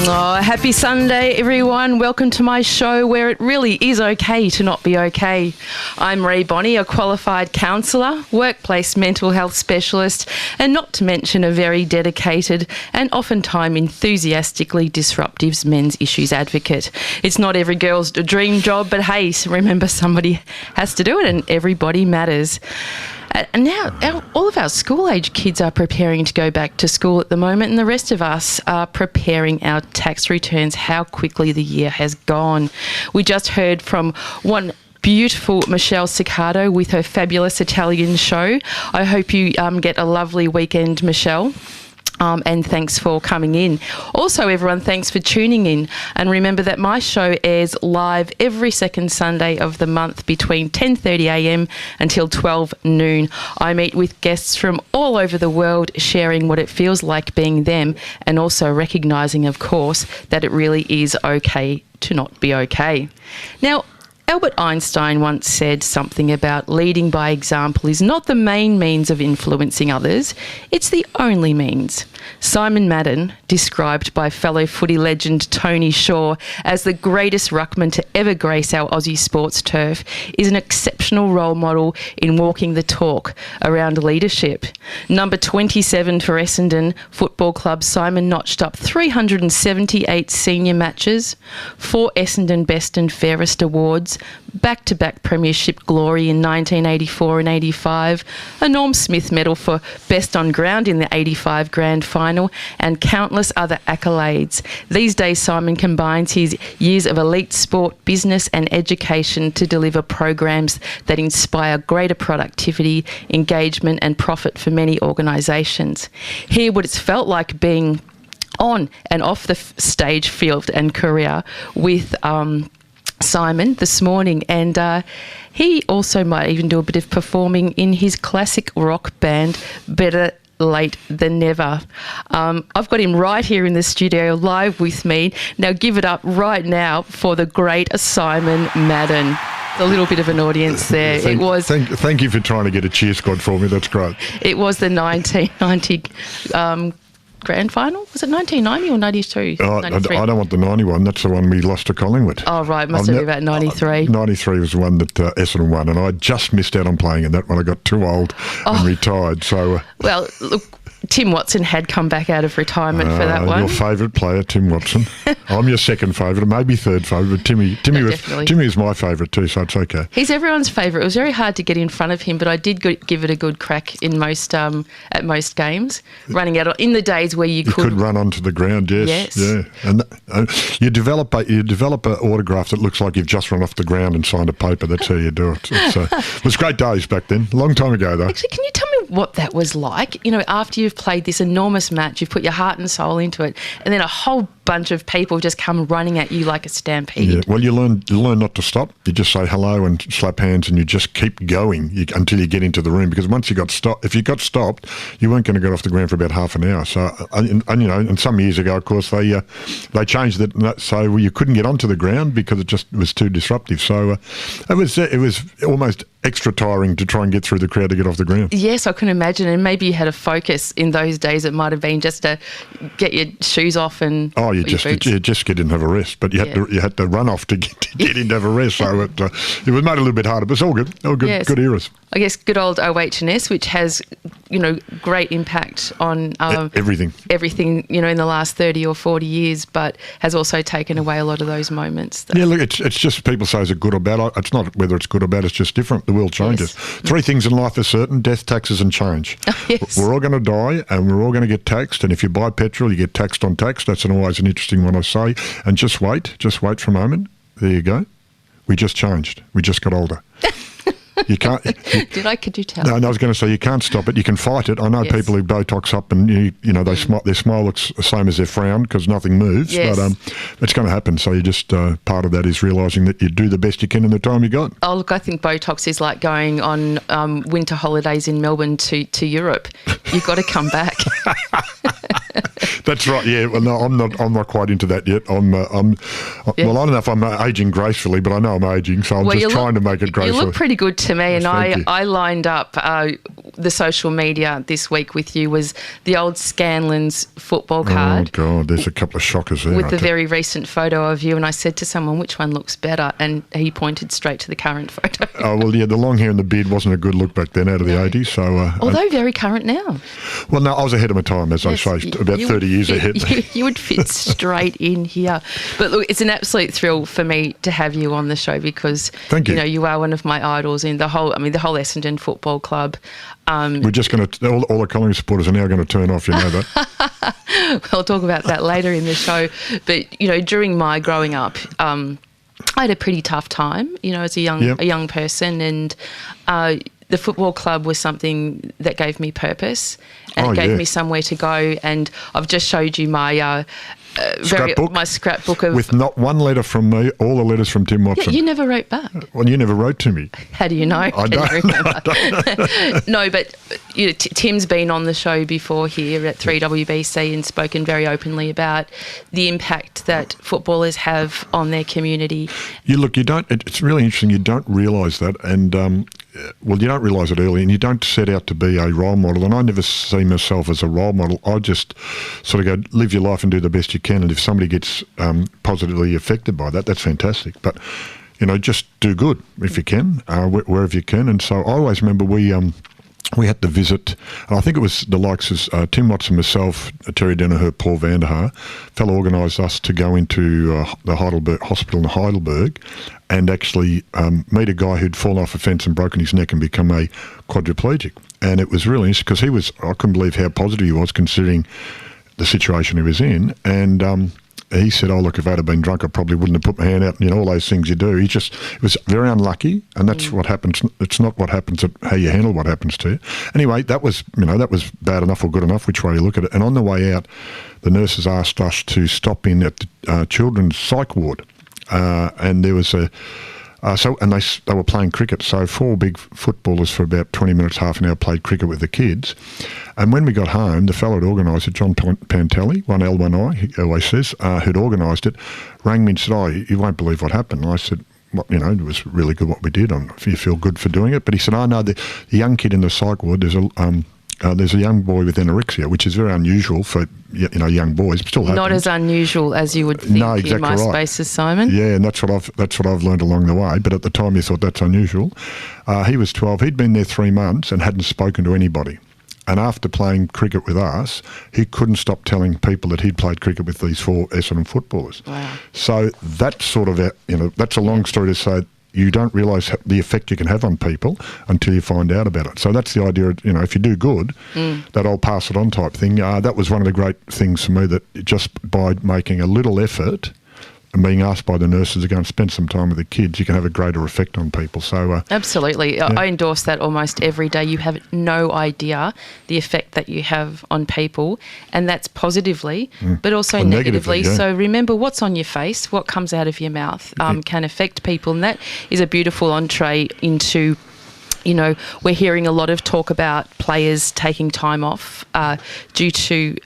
Oh, happy Sunday, everyone. Welcome to my show where it really is okay to not be okay. I'm Rae Bonney, a qualified counsellor, workplace mental health specialist, and not to mention a very dedicated and oftentimes enthusiastically disruptive men's issues advocate. It's not every girl's dream job, but hey, remember somebody has to do it and everybody matters. And now all of our school-age kids are preparing to go back to school at the moment, and the rest of us are preparing our tax returns. How quickly the year has gone. We just heard from one beautiful Michelle Ciccardo with her fabulous Italian show. I hope you get a lovely weekend, Michelle. And thanks for coming in. Also, everyone, thanks for tuning in. And remember that my show airs live every second Sunday of the month between 10:30am until 12 noon. I meet with guests from all over the world, sharing what it feels like being them, and also recognising, of course, that it really is okay to not be okay. Now, Albert Einstein once said something about leading by example is not the main means of influencing others, it's the only means. Simon Madden, described by fellow footy legend Tony Shaw as the greatest ruckman to ever grace our Aussie sports turf, is an exceptional role model in walking the talk around leadership. Number 27 for Essendon Football Club, Simon notched up 378 senior matches, 4 Essendon Best and Fairest awards, back-to-back premiership glory in 1984 and 85, a Norm Smith medal for Best on Ground in the 85 Grand Final, and countless other accolades. These days, Simon combines his years of elite sport, business and education to deliver programs that inspire greater productivity, engagement and profit for many organisations. Hear what it's felt like being on and off the stage, field and career with Simon this morning, and he also might even do a bit of performing in his classic rock band Better Late Than Never. I've got him right here in the studio live with me. Now give it up right now for the great Simon Madden. A little bit of an audience there. Thank you for trying to get a cheer squad for me. That's great. It was the 1990 Grand Final? Was it 1990 or 92? I don't want the 91. That's the one we lost to Collingwood. Oh, right. Must have been about 93. 93 was the one that Essendon won, and I just missed out on playing in that one. I got too old and retired. So, well, look, Tim Watson had come back out of retirement for that one. Your favourite player, Tim Watson. I'm your second favourite, maybe third favourite, but Timmy was my favourite too, so it's okay. He's everyone's favourite. It was very hard to get in front of him, but I did give it a good crack in most at most games, running out in the days where you could run onto the ground. Yes. Yeah, and you develop an autograph that looks like you've just run off the ground and signed a paper. That's how you do it. It was great days back then. A long time ago, though. Actually, can you tell me what that was like? You know, after you've played this enormous match, you've put your heart and soul into it, and then a whole bunch of people just come running at you like a stampede. Yeah. Well, you learn not to stop. You just say hello and slap hands, and you just keep going until you get into the room. Because once if you got stopped, you weren't going to get off the ground for about half an hour. So, and some years ago, of course, they changed it so you couldn't get onto the ground because it just was too disruptive. So it was almost extra tiring to try and get through the crowd to get off the ground. Yes, I can imagine. And maybe you had a focus in those days. It might have been just to get your shoes off and you just didn't have a rest, but you had to run off to get in to have a rest. So it was made a little bit harder, but it's all good. All good, yes. Good eras. I guess good old OH&S, which has great impact on everything. In the last 30 or 40 years, but has also taken away a lot of those moments. Yeah, look, it's just people say is it good or bad. It's not whether it's good or bad. It's just different. The world changes. Yes. 3 things in life are certain: death, taxes, and change. Yes. We're all going to die, and we're all going to get taxed. And if you buy petrol, you get taxed on tax. That's always an interesting one, I say. And just wait for a moment. There you go. We just changed. We just got older. You can't. Could you tell? No, I was going to say you can't stop it. You can fight it. I know people who Botox up and their smile looks the same as their frown because nothing moves. Yes. But it's going to happen. So you just part of that is realising that you do the best you can in the time you got. Oh look, I think Botox is like going on winter holidays in Melbourne to Europe. You've got to come back. That's right. Yeah. Well, no, I'm not quite into that yet. Well, I don't know if I'm aging gracefully, but I know I'm aging, so I'm just trying to make it graceful. You look pretty good to me, and Yes, I lined up the social media this week with you was the old Scanlon's football card. Oh God, there's a couple of shockers there. With the very recent photo of you, and I said to someone, which one looks better? And he pointed straight to the current photo. Oh, well, yeah, the long hair and the beard wasn't a good look back then out of the 80s. So, although very current now. Well, no, I was ahead of my time, as I say, about 30 years ahead. You would fit straight in here. But look, it's an absolute thrill for me to have you on the show because, Thank you. You are one of my idols in the whole Essendon Football Club. We're just going to, all the Collingwood supporters are now going to turn off, you know that. I'll talk about that later in the show. But, during my growing up, I had a pretty tough time, as a young person, and the football club was something that gave me purpose, and it gave me somewhere to go. And I've just showed you my my scrapbook of with not one letter from me, all the letters from Tim Watson. Yeah, you never wrote back. Well, you never wrote to me. How do you know? I don't. No, but Tim's been on the show before here at 3WBC and spoken very openly about the impact that footballers have on their community. You don't. It's really interesting. You don't realise that, and you don't realise it early, and you don't set out to be a role model. And I never see myself as a role model. I just sort of go, live your life and do the best you can. And if somebody gets positively affected by that, that's fantastic. But just do good if you can, wherever you can. And so I always remember we had to visit, and I think it was the likes of Tim Watson, myself, Terry Danaher, Paul Vanderhaar. Fellow organised us to go into the Heidelberg Hospital in Heidelberg and actually meet a guy who'd fallen off a fence and broken his neck and become a quadriplegic. And it was really interesting because I couldn't believe how positive he was considering the situation he was in. And he said, "Oh, look, if I'd have been drunk, I probably wouldn't have put my hand out." All those things you do. It was very unlucky, and that's what happens. It's not what happens, it's how you handle what happens to you. Anyway, that was bad enough or good enough, which way you look at it. And on the way out, the nurses asked us to stop in at the children's psych ward, and there was they were playing cricket. So 4 big footballers for about 20 minutes, half an hour, played cricket with the kids. And when we got home, the fellow who'd organised it, John Pantelli, 1L, 1I, he always says, who'd organised it, rang me and said, "Oh, you won't believe what happened." And I said, "Well, it was really good what we did. You feel good for doing it." But he said, "Oh, no, the young kid in the psych ward, there's a young boy with anorexia, which is very unusual for young boys. It still happens. Not as unusual as you would think exactly in my spaces, Simon. Yeah, and that's what I've learned along the way. But at the time, you thought that's unusual. He was 12. He'd been there 3 months and hadn't spoken to anybody. And after playing cricket with us, he couldn't stop telling people that he'd played cricket with these 4 Essendon footballers. Wow. So that's sort of that's a long story to say. You don't realise the effect you can have on people until you find out about it. So that's the idea. If you do good, that I'll pass it on type thing. That was one of the great things for me, that just by making a little effort and being asked by the nurses to go and spend some time with the kids, you can have a greater effect on people. So absolutely. Yeah. I endorse that almost every day. You have no idea the effect that you have on people, and that's positively, but also negatively. Yeah. So remember, what's on your face, what comes out of your mouth can affect people, and that is a beautiful entree into... we're hearing a lot of talk about players taking time off due to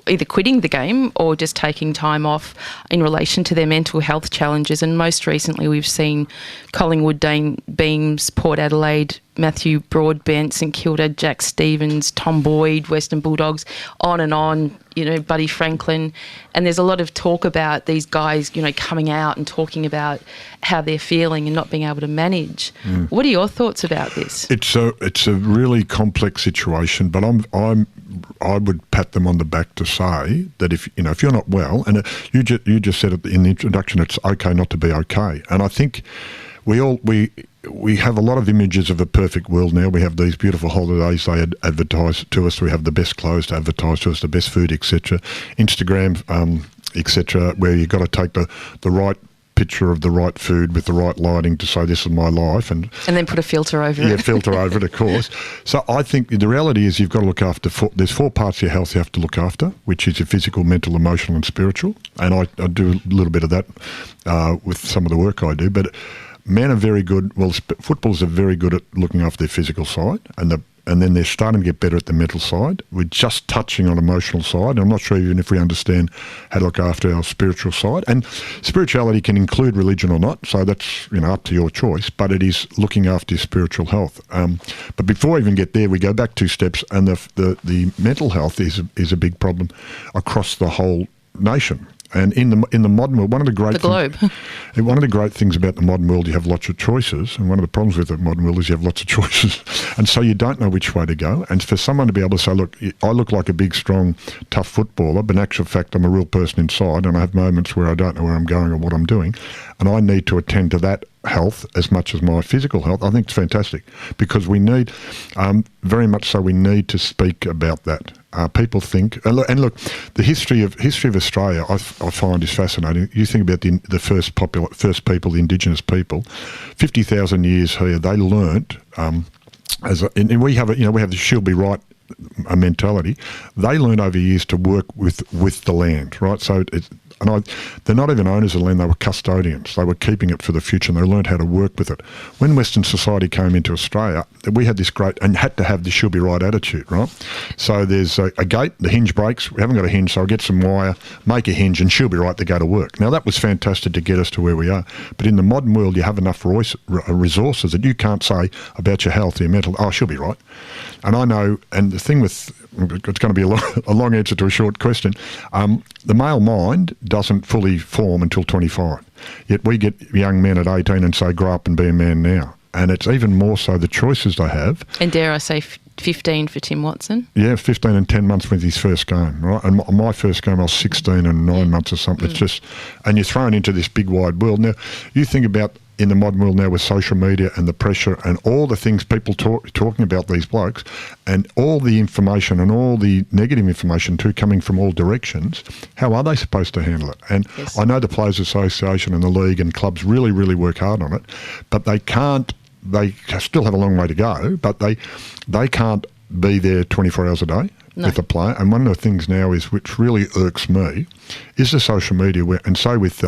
either quitting the game or just taking time off in relation to their mental health challenges. And most recently we've seen Collingwood, Dane Beams, Port Adelaide, Matthew Broadbent, St Kilda, Jack Stevens, Tom Boyd, Western Bulldogs, on, Buddy Franklin. And there's a lot of talk about these guys, coming out and talking about how they're feeling and not being able to manage. What are your thoughts about this? It's a really complex situation, but I would pat them on the back to say that if you're not well, and you just said it in the introduction, it's okay not to be okay. And I think we have a lot of images of a perfect world now. We have these beautiful holidays they advertise to us. We have the best clothes to advertise to us, the best food, etc. Instagram, etc., where you've got to take the right picture of the right food with the right lighting to say this is my life, and then put a filter over it. Yeah, filter over it, of course. So I think the reality is you've got to look after there's 4 parts of your health you have to look after, which is your physical, mental, emotional and spiritual, and I do a little bit of that with some of the work I do. But men are very good, footballers are very good at looking after their physical side, and and then they're starting to get better at the mental side. We're just touching on emotional side. I'm not sure even if we understand how to look after our spiritual side. And spirituality can include religion or not, so that's up to your choice, but it is looking after your spiritual health. But before we even get there, we go back 2 steps, and the mental health is a big problem across the whole nation. And in the modern world, one of the great things about the modern world, you have lots of choices. And one of the problems with the modern world is you have lots of choices. And so you don't know which way to go. And for someone to be able to say, look, I look like a big, strong, tough footballer, but in actual fact, I'm a real person inside, and I have moments where I don't know where I'm going or what I'm doing, and I need to attend to that health as much as my physical health. I think it's fantastic, because we need, very much so, we need to speak about that. People think, and look, the history of Australia, I find is fascinating. You think about the first people, the Indigenous people, 50,000 years here. They learnt, and we have the she'll be right mentality. They learned over years to work with the land, right? So they're not even owners of the land, they were custodians. They were keeping it for the future, and they learned how to work with it. When Western society came into Australia, we had this great, and had to have the she'll be right attitude, right? So there's a gate, the hinge breaks, we haven't got a hinge, so I'll get some wire, make a hinge, and she'll be right to go to work. Now that was fantastic to get us to where we are. But in the modern world, you have enough resources that you can't say about your health, your mental, she'll be right. And I know, and the thing with, it's going to be a long answer to a short question, the male mind doesn't fully form until 25. Yet we get young men at 18 and say, grow up and be a man now. And it's even more so the choices they have. And dare I say 15 for Tim Watson? Yeah, 15 and 10 months with his first game, right? And my first game, I was 16 and 9 months or something. It's just, and you're thrown into this big wide world. Now, you think about in the modern world now with social media and the pressure and all the things people talking about these blokes, and all the information and all the negative information too coming from all directions, how are they supposed to handle it? And yes. I know the Players Association and the league and clubs really, really work hard on it, but they still have a long way to go, but they can't be there 24 hours a day. No. With a player. And one of the things now is, which really irks me, is the social media, and so with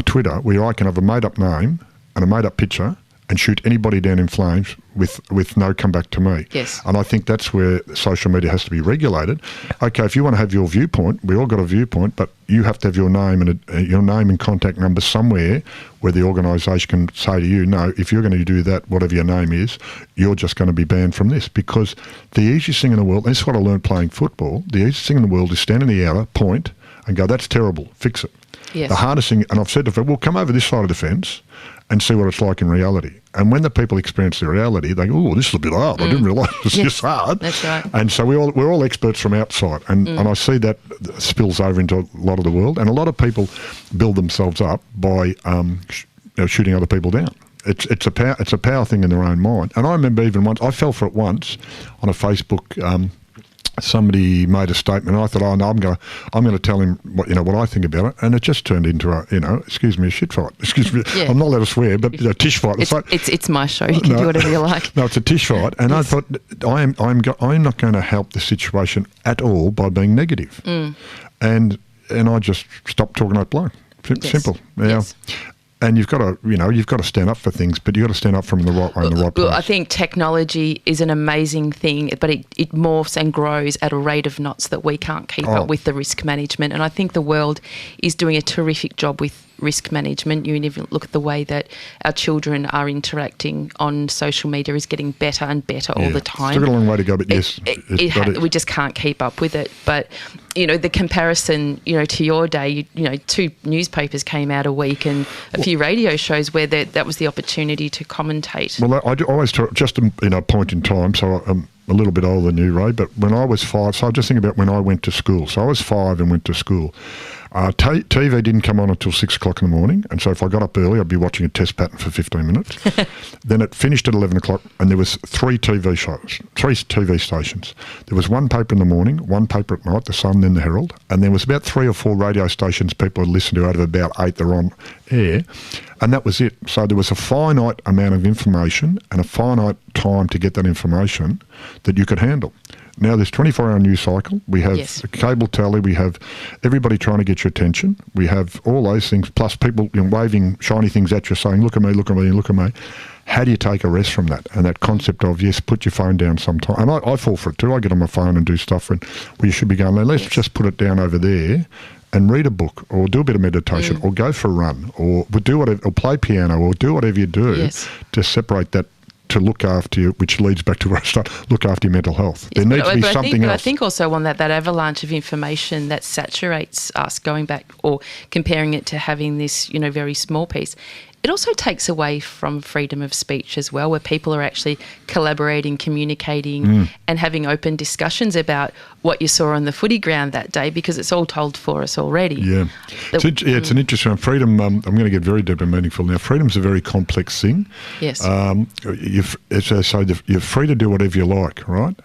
Twitter, where I can have a made-up name and a made-up picture and shoot anybody down in flames with no comeback to me. Yes. And I think that's where social media has to be regulated. Okay, if you want to have your viewpoint, we all got a viewpoint, but you have to have your name and contact number somewhere where the organisation can say to you, no, if you're going to do that, whatever your name is, you're just going to be banned from this. Because the easiest thing in the world, and this is what I learned playing football, the easiest thing in the world is stand in the outer, point, and go, that's terrible, fix it. Yes. The hardest thing, and I've said to them, well, come over this side of the fence and see what it's like in reality. And when the people experience the reality, they go, oh, this is a bit hard. I didn't realise it's this hard. That's right. And so we're all experts from outside. And I see that spills over into a lot of the world. And a lot of people build themselves up by shooting other people down. It's a power thing in their own mind. And I remember even once, I fell for it once on a Facebook. Somebody made a statement, and I thought, oh no, I'm going to tell him what I think about it, and it just turned into a excuse me, a shit fight. Excuse me, yeah. I'm not allowed to swear, but a tish fight. It's my show. You can do whatever you like. No, it's a tish fight, and yes. I thought I'm not going to help the situation at all by being negative, and I just stopped talking to that bloke. Simple. Yes. And you've got to stand up for things, but you've got to stand up from the right way in the right place. I think technology is an amazing thing, but it morphs and grows at a rate of knots that we can't keep up with the risk management. And I think the world is doing a terrific job with risk management. You even look at the way that our children are interacting on social media is getting better and better all the time. Still got a long way to go, but yes. We just can't keep up with it. But, the comparison, to your day, 2 newspapers came out a week and a few radio shows where that was the opportunity to commentate. Well, I always talk, just a point in time, so I'm a little bit older than you, Ray, but when I was 5, so I just think about when I went to school. So I was 5 and went to school. TV didn't come on until 6 o'clock in the morning, and so if I got up early, I'd be watching a test pattern for 15 minutes. Then it finished at 11 o'clock, and there was 3 TV shows, 3 TV stations. There was 1 paper in the morning, 1 paper at night, the Sun, then the Herald, and there was about 3 or 4 radio stations people would listen to out of about 8 that were on air, and that was it. So there was a finite amount of information and a finite time to get that information that you could handle. Now there's 24-hour news cycle. We have Yes. a cable telly. We have everybody trying to get your attention. We have all those things, plus people waving shiny things at you saying, look at me, look at me, look at me. How do you take a rest from that? And that concept of, yes, put your phone down sometime. And I fall for it too. I get on my phone and do stuff when you should be going, let's just put it down over there and read a book or do a bit of meditation or go for a run or do whatever, or play piano or do whatever you do to separate that, to look after you, which leads back to where I start, look after your mental health. There needs to be something else. I think also on that avalanche of information that saturates us, going back or comparing it to having this, very small piece, it also takes away from freedom of speech as well, where people are actually collaborating, communicating and having open discussions about what you saw on the footy ground that day, because it's all told for us already. Yeah, it's an interesting one. Freedom, I'm going to get very deep and meaningful now. Freedom's a very complex thing. Yes. As I say, you're free to do whatever you like, right?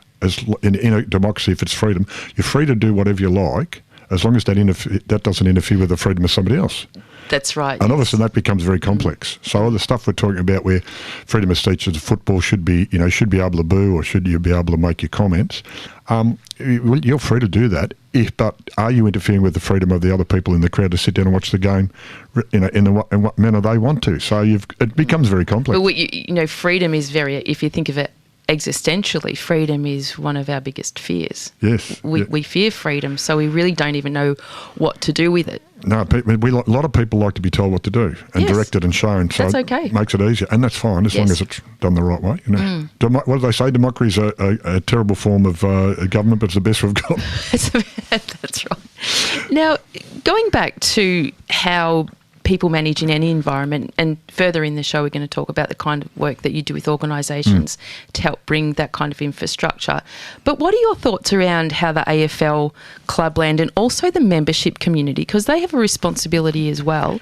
In a democracy, if it's freedom, you're free to do whatever you like, as long as that doesn't interfere with the freedom of somebody else. That's right. And obviously that becomes very complex. So all the stuff we're talking about where freedom of speech as football should be able to boo or should you be able to make your comments, you're free to do that. But are you interfering with the freedom of the other people in the crowd to sit down and watch the game in what manner they want to? So it becomes very complex. But freedom is if you think of it existentially, freedom is one of our biggest fears. Yes. We fear freedom, so we really don't even know what to do with it. No, a lot of people like to be told what to do and directed and shown. So that's okay. It makes it easier. And that's fine as long as it's done the right way. What do they say? Democracy is a terrible form of government, but it's the best we've got. That's right. Now, going back to how people manage in any environment, and further in the show we're going to talk about the kind of work that you do with organisations to help bring that kind of infrastructure. But what are your thoughts around how the AFL, Clubland and also the membership community, because they have a responsibility as well,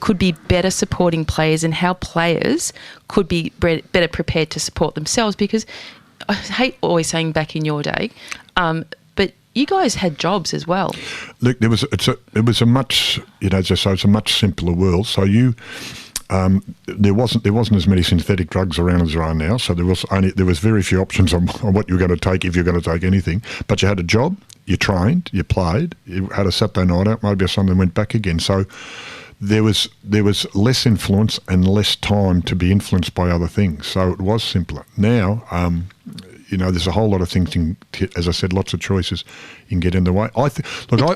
could be better supporting players, and how players could be better prepared to support themselves? Because I hate always saying back in your day, but you guys had jobs as well. Look, it was a much, as I say, it's a much simpler world. So there wasn't as many synthetic drugs around as there are now. So there was very few options on what you were going to take if you're going to take anything. But you had a job, you trained, you played, you had a Saturday night out, maybe a Sunday went back again. So there was less influence and less time to be influenced by other things. So it was simpler. Now, there's a whole lot of things, as I said, lots of choices you can get in the way.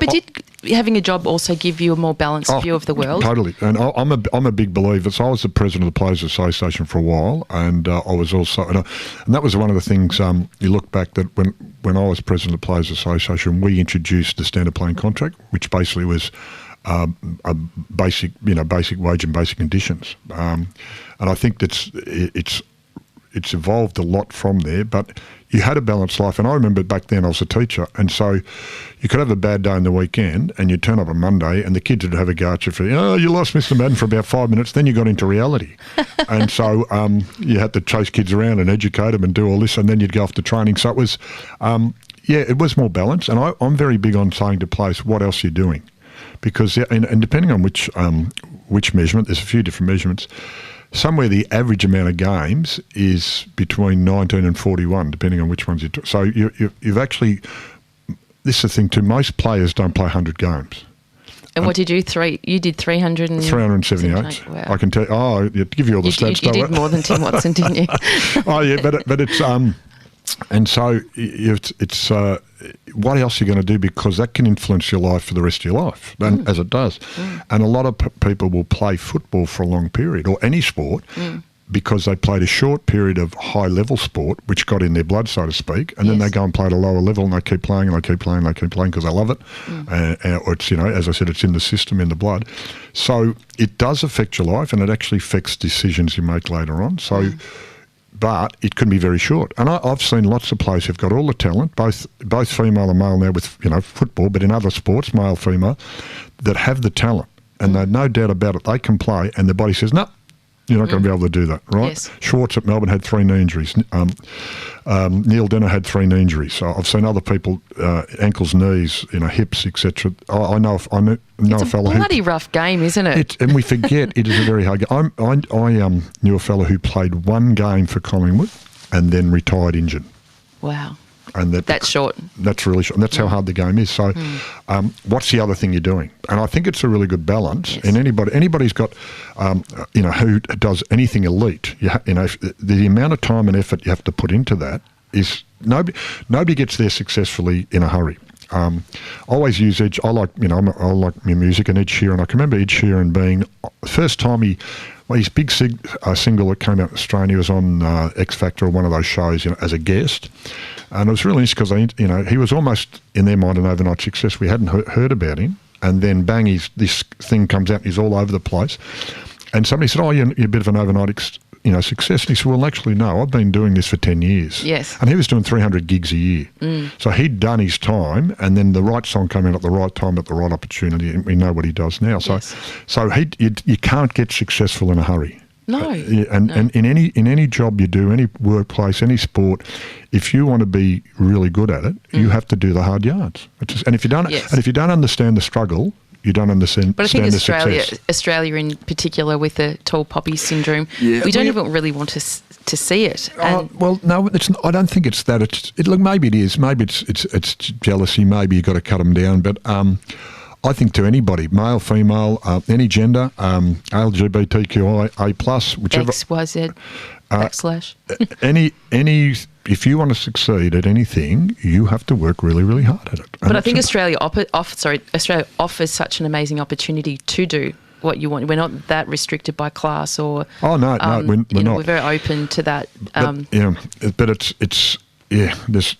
Did having a job also give you a more balanced view of the world? Totally. And I'm a big believer. So I was the president of the Players Association for a while, and I was also, and that was one of the things, you look back that when I was president of the Players Association, we introduced the standard playing contract, which basically was a basic wage and basic conditions. And I think it's evolved a lot from there, but you had a balanced life. And I remember back then I was a teacher, and so you could have a bad day on the weekend and you'd turn up on Monday and the kids would have a go at you for, you lost Mr. Madden for about 5 minutes, then you got into reality. And so you had to chase kids around and educate them and do all this, and then you'd go off to training. So it was, it was more balanced. And I'm very big on saying to players, what else are you doing? Because, and depending on which measurement, there's a few different measurements, somewhere the average amount of games is between 19 and 41, depending on which ones you took. So you've actually, this is the thing too, most players don't play 100 games. And what did you You did 378. Wow. I can tell. To give you all the stats. You did more than Tim Watson, didn't you? but it's and so it's what else are you going to do, because that can influence your life for the rest of your life, as it does. And a lot of people will play football for a long period, or any sport, because they played a short period of high-level sport, which got in their blood, so to speak, and then they go and play at a lower level, and they keep playing, and they keep playing, and they keep playing because they love it. Or it's, as I said, it's in the system, in the blood. So it does affect your life, and it actually affects decisions you make later on. So... But it can be very short. And I've seen lots of players who've got all the talent, both female and male now with, football, but in other sports, male, female, that have the talent. And there's no doubt about it, they can play, and the body says, no, you're not going to be able to do that, right? Yes. Schwartz at Melbourne had 3 knee injuries. Neil Denner had 3 knee injuries. So I've seen other people, ankles, knees, hips, etc. I know a fellow It's a bloody rough game, isn't it? And we forget it is a very hard game. I knew a fellow who played 1 game for Collingwood and then retired injured. Wow. And that's short. That's really short. And that's how hard the game is. So what's the other thing you're doing? And I think it's a really good balance. Yes. And anybody's got, who does anything elite, the amount of time and effort you have to put into that is nobody gets there successfully in a hurry. I always use Ed. I like my music, and Ed Sheeran. I can remember Ed Sheeran being the first time his big single that came out in Australia. He was on X Factor or one of those shows, as a guest, and it was really interesting because he was almost in their mind an overnight success. We hadn't heard about him, and then bang, this thing comes out. And he's all over the place, and somebody said, "Oh, you're a bit of an overnight success." And he said, "Well, actually, no, I've been doing this for 10 years. Yes. And he was doing 300 gigs a year. So he'd done his time, and then the right song came out at the right time, at the right opportunity, and we know what he does now. So, yes. so you can't get successful in a hurry. No. And in any job you do, any workplace, any sport, if you want to be really good at it, you have to do the hard yards. And if you don't understand the struggle, you don't understand. But I think success. Australia in particular, with the tall poppy syndrome, we don't even really want to see it. Well, no, I don't think it's that. Look, maybe it is. Maybe it's jealousy. Maybe you've got to cut them down. But I think to anybody, male, female, any gender, LGBTQIA+, whichever. XYZ, / if you want to succeed at anything, you have to work really, really hard at it. But I think Australia offers such an amazing opportunity to do what you want. We're not that restricted by class or. Oh no, we're not. We're very open to that. But it's There's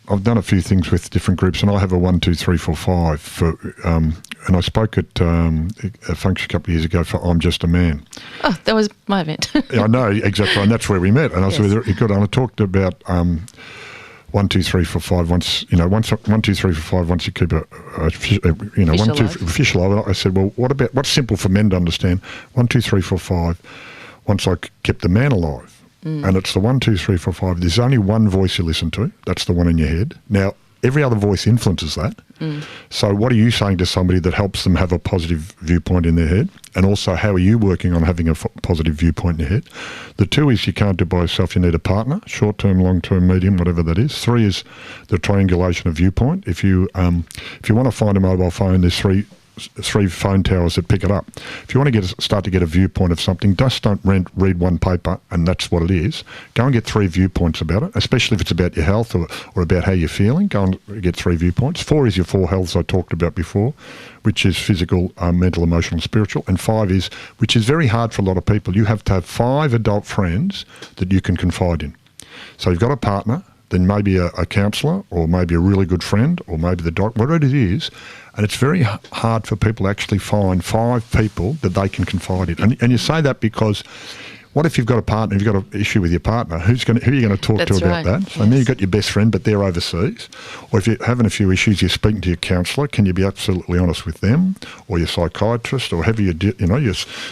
I've done a few things with different groups, and I have a 1, 2, 3, 4, 5 for. And I spoke at a function a couple of years ago for I'm Just a Man. Oh, that was my event. Yeah, I know, exactly, and that's where we met. And I said, good. And I talked about 1, 2, 3, 4, 5. Once 1, 2, 3, 4, 5. Once you keep a fish alive. I said, well, what's simple for men to understand? 1, 2, 3, 4, 5. Once I kept the man alive. And it's the 1, 2, 3, 4, 5. There's only one voice you listen to. That's the one in your head. Now, every other voice influences that. So what are you saying to somebody that helps them have a positive viewpoint in their head? And also, how are you working on having a positive viewpoint in your head? The 2 is you can't do it by yourself. You need a partner, short-term, long-term, medium, whatever that is. 3 is the triangulation of viewpoint. If you want to find a mobile phone, there's three phone towers that pick it up. If you want to start to get a viewpoint of something, just don't read one paper and that's what it is. Go and get 3 viewpoints about it, especially if it's about your health or about how you're feeling. Go and get 3 viewpoints. 4 is your 4 healths I talked about before, which is physical, mental, emotional, spiritual. And 5 is, which is very hard for a lot of people, you have to have 5 adult friends that you can confide in. So you've got a partner, then maybe a counsellor, or maybe a really good friend, or maybe the doctor, whatever it is. And it's very hard for people to actually find 5 people that they can confide in. And you say that because what if you've got a partner, you've got an issue with your partner, who are you going to talk to about that? So then you've got your best friend, but they're overseas. Or if you're having a few issues, you're speaking to your counsellor, can you be absolutely honest with them? Or your psychiatrist, or whoever your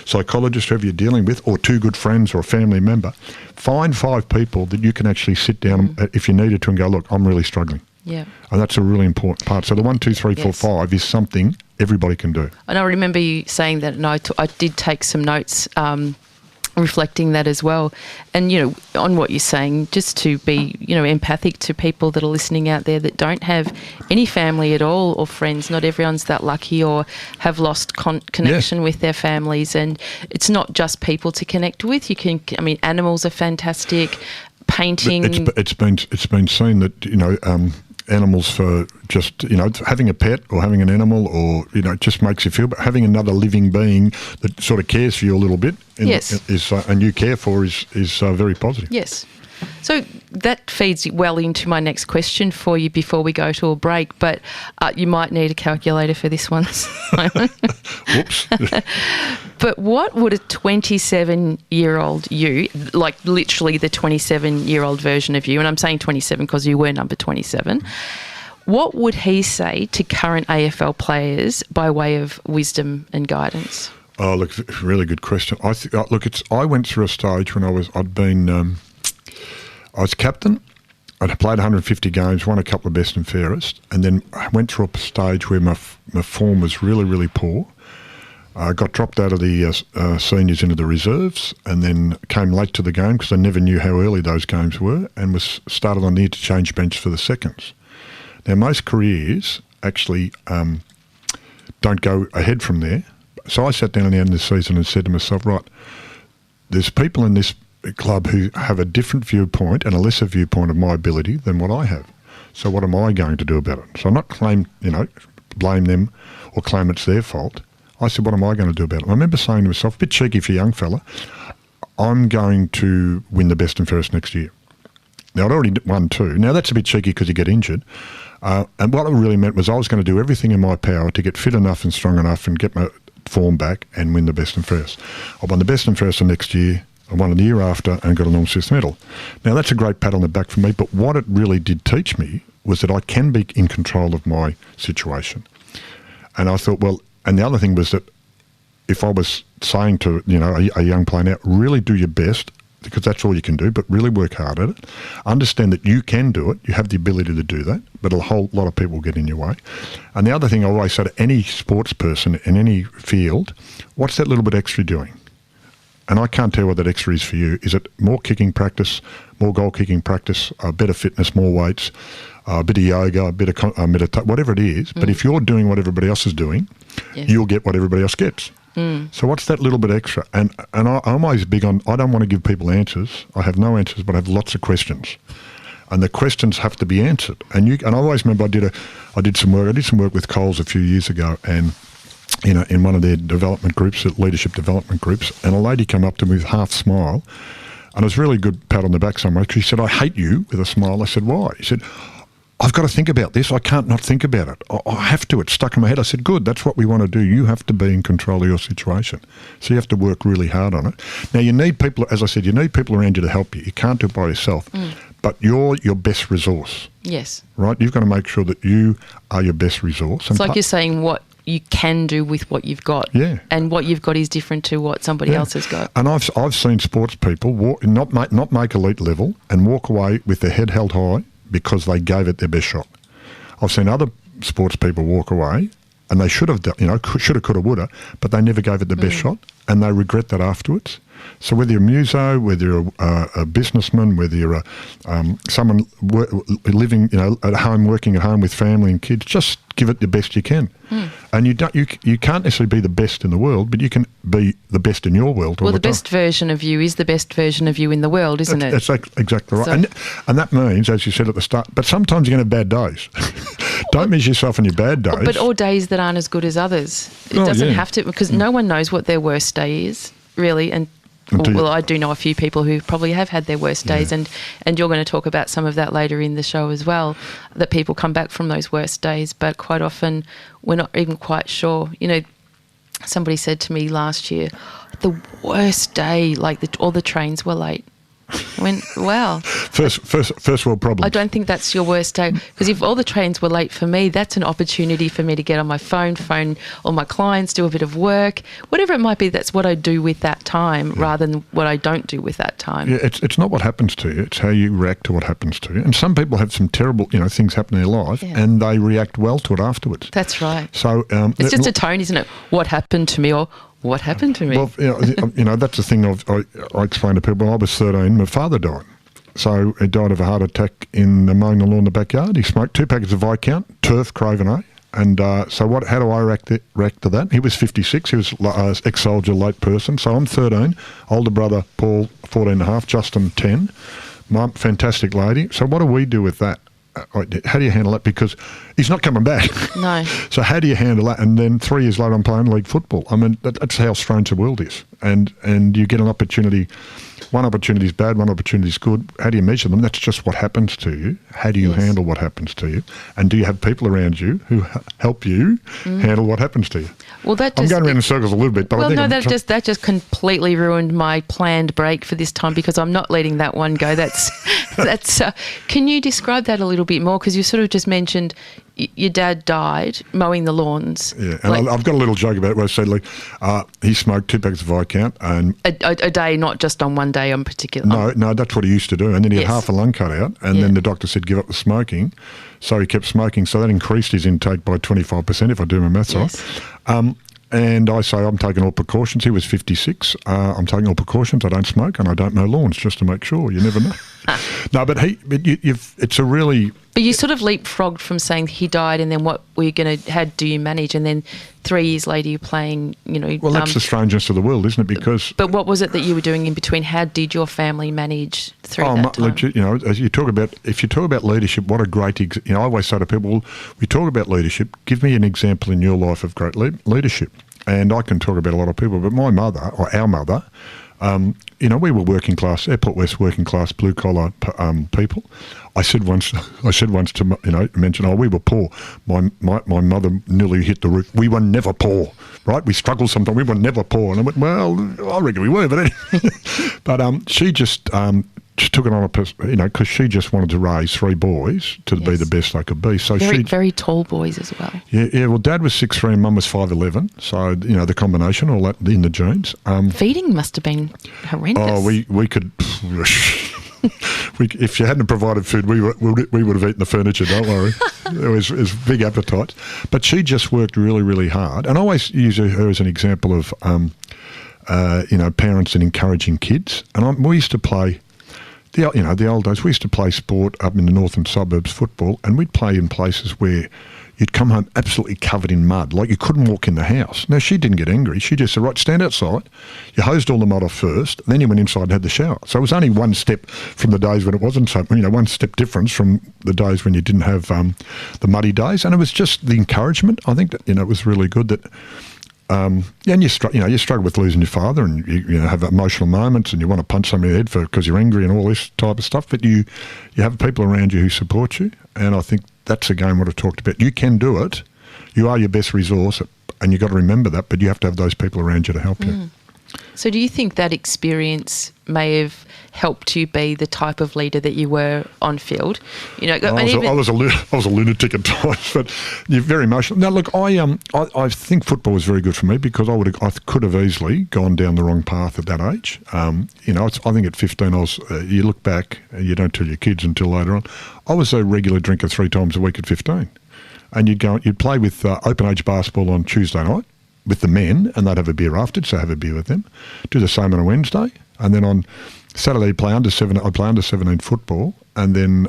psychologist, whoever you're dealing with, or 2 good friends or a family member. Find 5 people that you can actually sit down if you needed to and go, look, I'm really struggling. Yeah. And that's a really important part. So the 1, 2, 3, 4, 5 is something everybody can do. And I remember you saying that, and I did take some notes reflecting that as well. And, on what you're saying, just to be, empathic to people that are listening out there that don't have any family at all or friends. Not everyone's that lucky or have lost connection with their families. And it's not just people to connect with. Animals are fantastic. Painting. It's been seen that, animals for just, having a pet or having an animal or, just makes you feel, but having another living being that sort of cares for you a little bit and you care for is very positive. Yes. So that feeds well into my next question for you before we go to a break, but you might need a calculator for this one. Whoops. But what would a 27-year-old you, like literally the 27-year-old version of you, and I'm saying 27 because you were number 27, what would he say to current AFL players by way of wisdom and guidance? Oh, look, really good question. I went through a stage when I was captain. I'd played 150 games, won a couple of best and fairest, and then I went through a stage where my form was really, really poor. I got dropped out of the seniors into the reserves, and then came late to the game because I never knew how early those games were, and was started on the interchange bench for the seconds. Now, most careers actually don't go ahead from there. So I sat down at the end of the season and said to myself, right, there's people in this club who have a different viewpoint and a lesser viewpoint of my ability than what I have. So what am I going to do about it? So I'm not blame them or claim it's their fault. I said, what am I going to do about it? And I remember saying to myself, a bit cheeky for a young fella, I'm going to win the best and fairest next year. Now, I'd already won 2. Now, that's a bit cheeky because you get injured. And what it really meant was I was going to do everything in my power to get fit enough and strong enough and get my form back and win the best and fairest. I won the best and fairest the next year. I won it the year after and got an all-Smith medal. Now, that's a great pat on the back for me, but what it really did teach me was that I can be in control of my situation. And I thought, well, and the other thing was that if I was saying to, a young player now, really do your best, because that's all you can do, but really work hard at it. Understand that you can do it. You have the ability to do that, but a whole lot of people get in your way. And the other thing I always say to any sports person in any field, what's that little bit extra doing? And I can't tell what that extra is for you. Is it more kicking practice, more goal kicking practice, better fitness, more weights, a bit of yoga, a bit of meditation, whatever it is. But if you're doing what everybody else is doing, you'll get what everybody else gets. So what's that little bit extra? And I'm always big on, I don't want to give people answers. I have no answers, but I have lots of questions. And the questions have to be answered. And I always remember I did some work with Coles a few years ago, and in one of their development groups, leadership development groups, and a lady came up to me with a half smile, and it was a really good pat on the back somewhere. She said, I hate you, with a smile. I said, why? She said, I've got to think about this. I can't not think about it. I have to. It's stuck in my head. I said, good, that's what we want to do. You have to be in control of your situation. So you have to work really hard on it. Now, you need people, as I said, you need people around you to help you. You can't do it by yourself. But you're your best resource. Yes. Right? You've got to make sure that you are your best resource. It's like you're saying what you can do with what you've got. Yeah. And what you've got is different to what somebody else has got. And I've seen sports people not make elite level and walk away with their head held high because they gave it their best shot. I've seen other sports people walk away and they should have done, shoulda, coulda, woulda, but they never gave it the best shot, and they regret that afterwards. So whether you're a muso, whether you're a businessman, whether you're someone living, at home, working at home with family and kids, just give it the best you can. And you can't necessarily be the best in the world, but you can be the best in your world. Well, the best version of you is the best version of you in the world, isn't it? That's exactly right. So, and that means, as you said at the start, but sometimes you're going to have bad days. Don't measure yourself on your bad days. But all days that aren't as good as others. It doesn't have to, because no one knows what their worst day is, really. And well, I do know a few people who probably have had their worst days, and you're going to talk about some of that later in the show as well, that people come back from those worst days, but quite often we're not even quite sure. Somebody said to me last year, the worst day, all the trains were late. I went, wow. First world problem. I don't think that's your worst day, because if all the trains were late for me, that's an opportunity for me to get on my phone all my clients, do a bit of work, whatever it might be. That's what I do with that time rather than what I don't do with that time. Yeah, it's not what happens to you, it's how you react to what happens to you. And some people have some terrible, things happen in their life and they react well to it afterwards. That's right. So it's just a tone, isn't it? What happened to me, or what happened to me? Well, that's the thing I explain to people. When I was 13, my father died. So he died of a heart attack in mowing the lawn in the backyard. He smoked 2 packets of Viscount, turf, Craven, and so how do I react to that? He was 56. He was an ex-soldier, late person. So I'm 13. Older brother, Paul, 14 and a half. Justin, 10. Mum, fantastic lady. So what do we do with that? How do you handle that? Because he's not coming back. No. So how do you handle that? And then 3 years later, I'm playing league football. I mean, that's how strange the world is. And you get an opportunity. One opportunity is bad, one opportunity is good. How do you measure them? That's just what happens to you. How do you handle what happens to you? And do you have people around you who help you handle what happens to you? Well, I'm going around in circles a little bit, but I think that just completely ruined my planned break for this time, because I'm not letting that one go. That's can you describe that a little bit more? Because you sort of just mentioned your dad died mowing the lawns. Yeah, and I've got a little joke about it where I said, he smoked 2 packets of Viscount. And a day, not just on one day in particular. No, that's what he used to do. And then he had half a lung cut out, and then the doctor said give up the smoking. So he kept smoking. So that increased his intake by 25%, if I do my maths right. and I say I'm taking all precautions. He was 56. I'm taking all precautions. I don't smoke and I don't mow lawns, just to make sure. You never know. No, but it's a really... But you sort of leapfrogged from saying he died and then what were you going to, how do you manage? And then 3 years later you're playing, Well, that's the strangeness of the world, isn't it? Because... But what was it that you were doing in between? How did your family manage through that time? Legit, as you talk about, if you talk about leadership, what a great... I always say to people, well, we talk about leadership, give me an example in your life of great leadership. And I can talk about a lot of people, but my mother, or our mother... we were working class, Airport West working class, blue collar people. I said once to mention, we were poor. My mother nearly hit the roof. We were never poor, right? We struggled sometimes. We were never poor, and I went, well, I reckon we were, but anyway. But she just took it on because she just wanted to raise 3 boys to be the best they could be. So very tall boys as well. Yeah. Well, Dad was 6'3" and Mum was 5'11", so the combination, all that in the genes. Feeding must have been horrendous. Oh, we could. If you hadn't provided food, we would have eaten the furniture. Don't worry. It was big appetite. But she just worked really, really hard, and I always use her as an example of parents and encouraging kids. And we used to play. The old days, we used to play sport up in the northern suburbs, football, and we'd play in places where you'd come home absolutely covered in mud, like you couldn't walk in the house. Now, she didn't get angry. She just said, right, stand outside. You hosed all the mud off first, then you went inside and had the shower. So it was only one step from the days when it wasn't so, one step difference from the days when you didn't have the muddy days. And it was just the encouragement. I think that, it was really good that... and you struggle with losing your father, and you have emotional moments, and you want to punch somebody in the head because you're angry and all this type of stuff. But you have people around you who support you, and I think that's again what I talked about. You can do it. You are your best resource, and you've got to remember that. But you have to have those people around you to help you. So do you think that experience may have helped you be the type of leader that you were on field? I was a lunatic at times, but you're very emotional. Now, look, I think football was very good for me because I could have easily gone down the wrong path at that age. I think at 15, you look back, you don't tell your kids until later on. I was a regular drinker 3 times a week at 15, and you'd play with open age basketball on Tuesday night with the men, and they'd have a beer after, so have a beer with them. Do the same on a Wednesday, and then on Saturday I'd play under 17 football, and then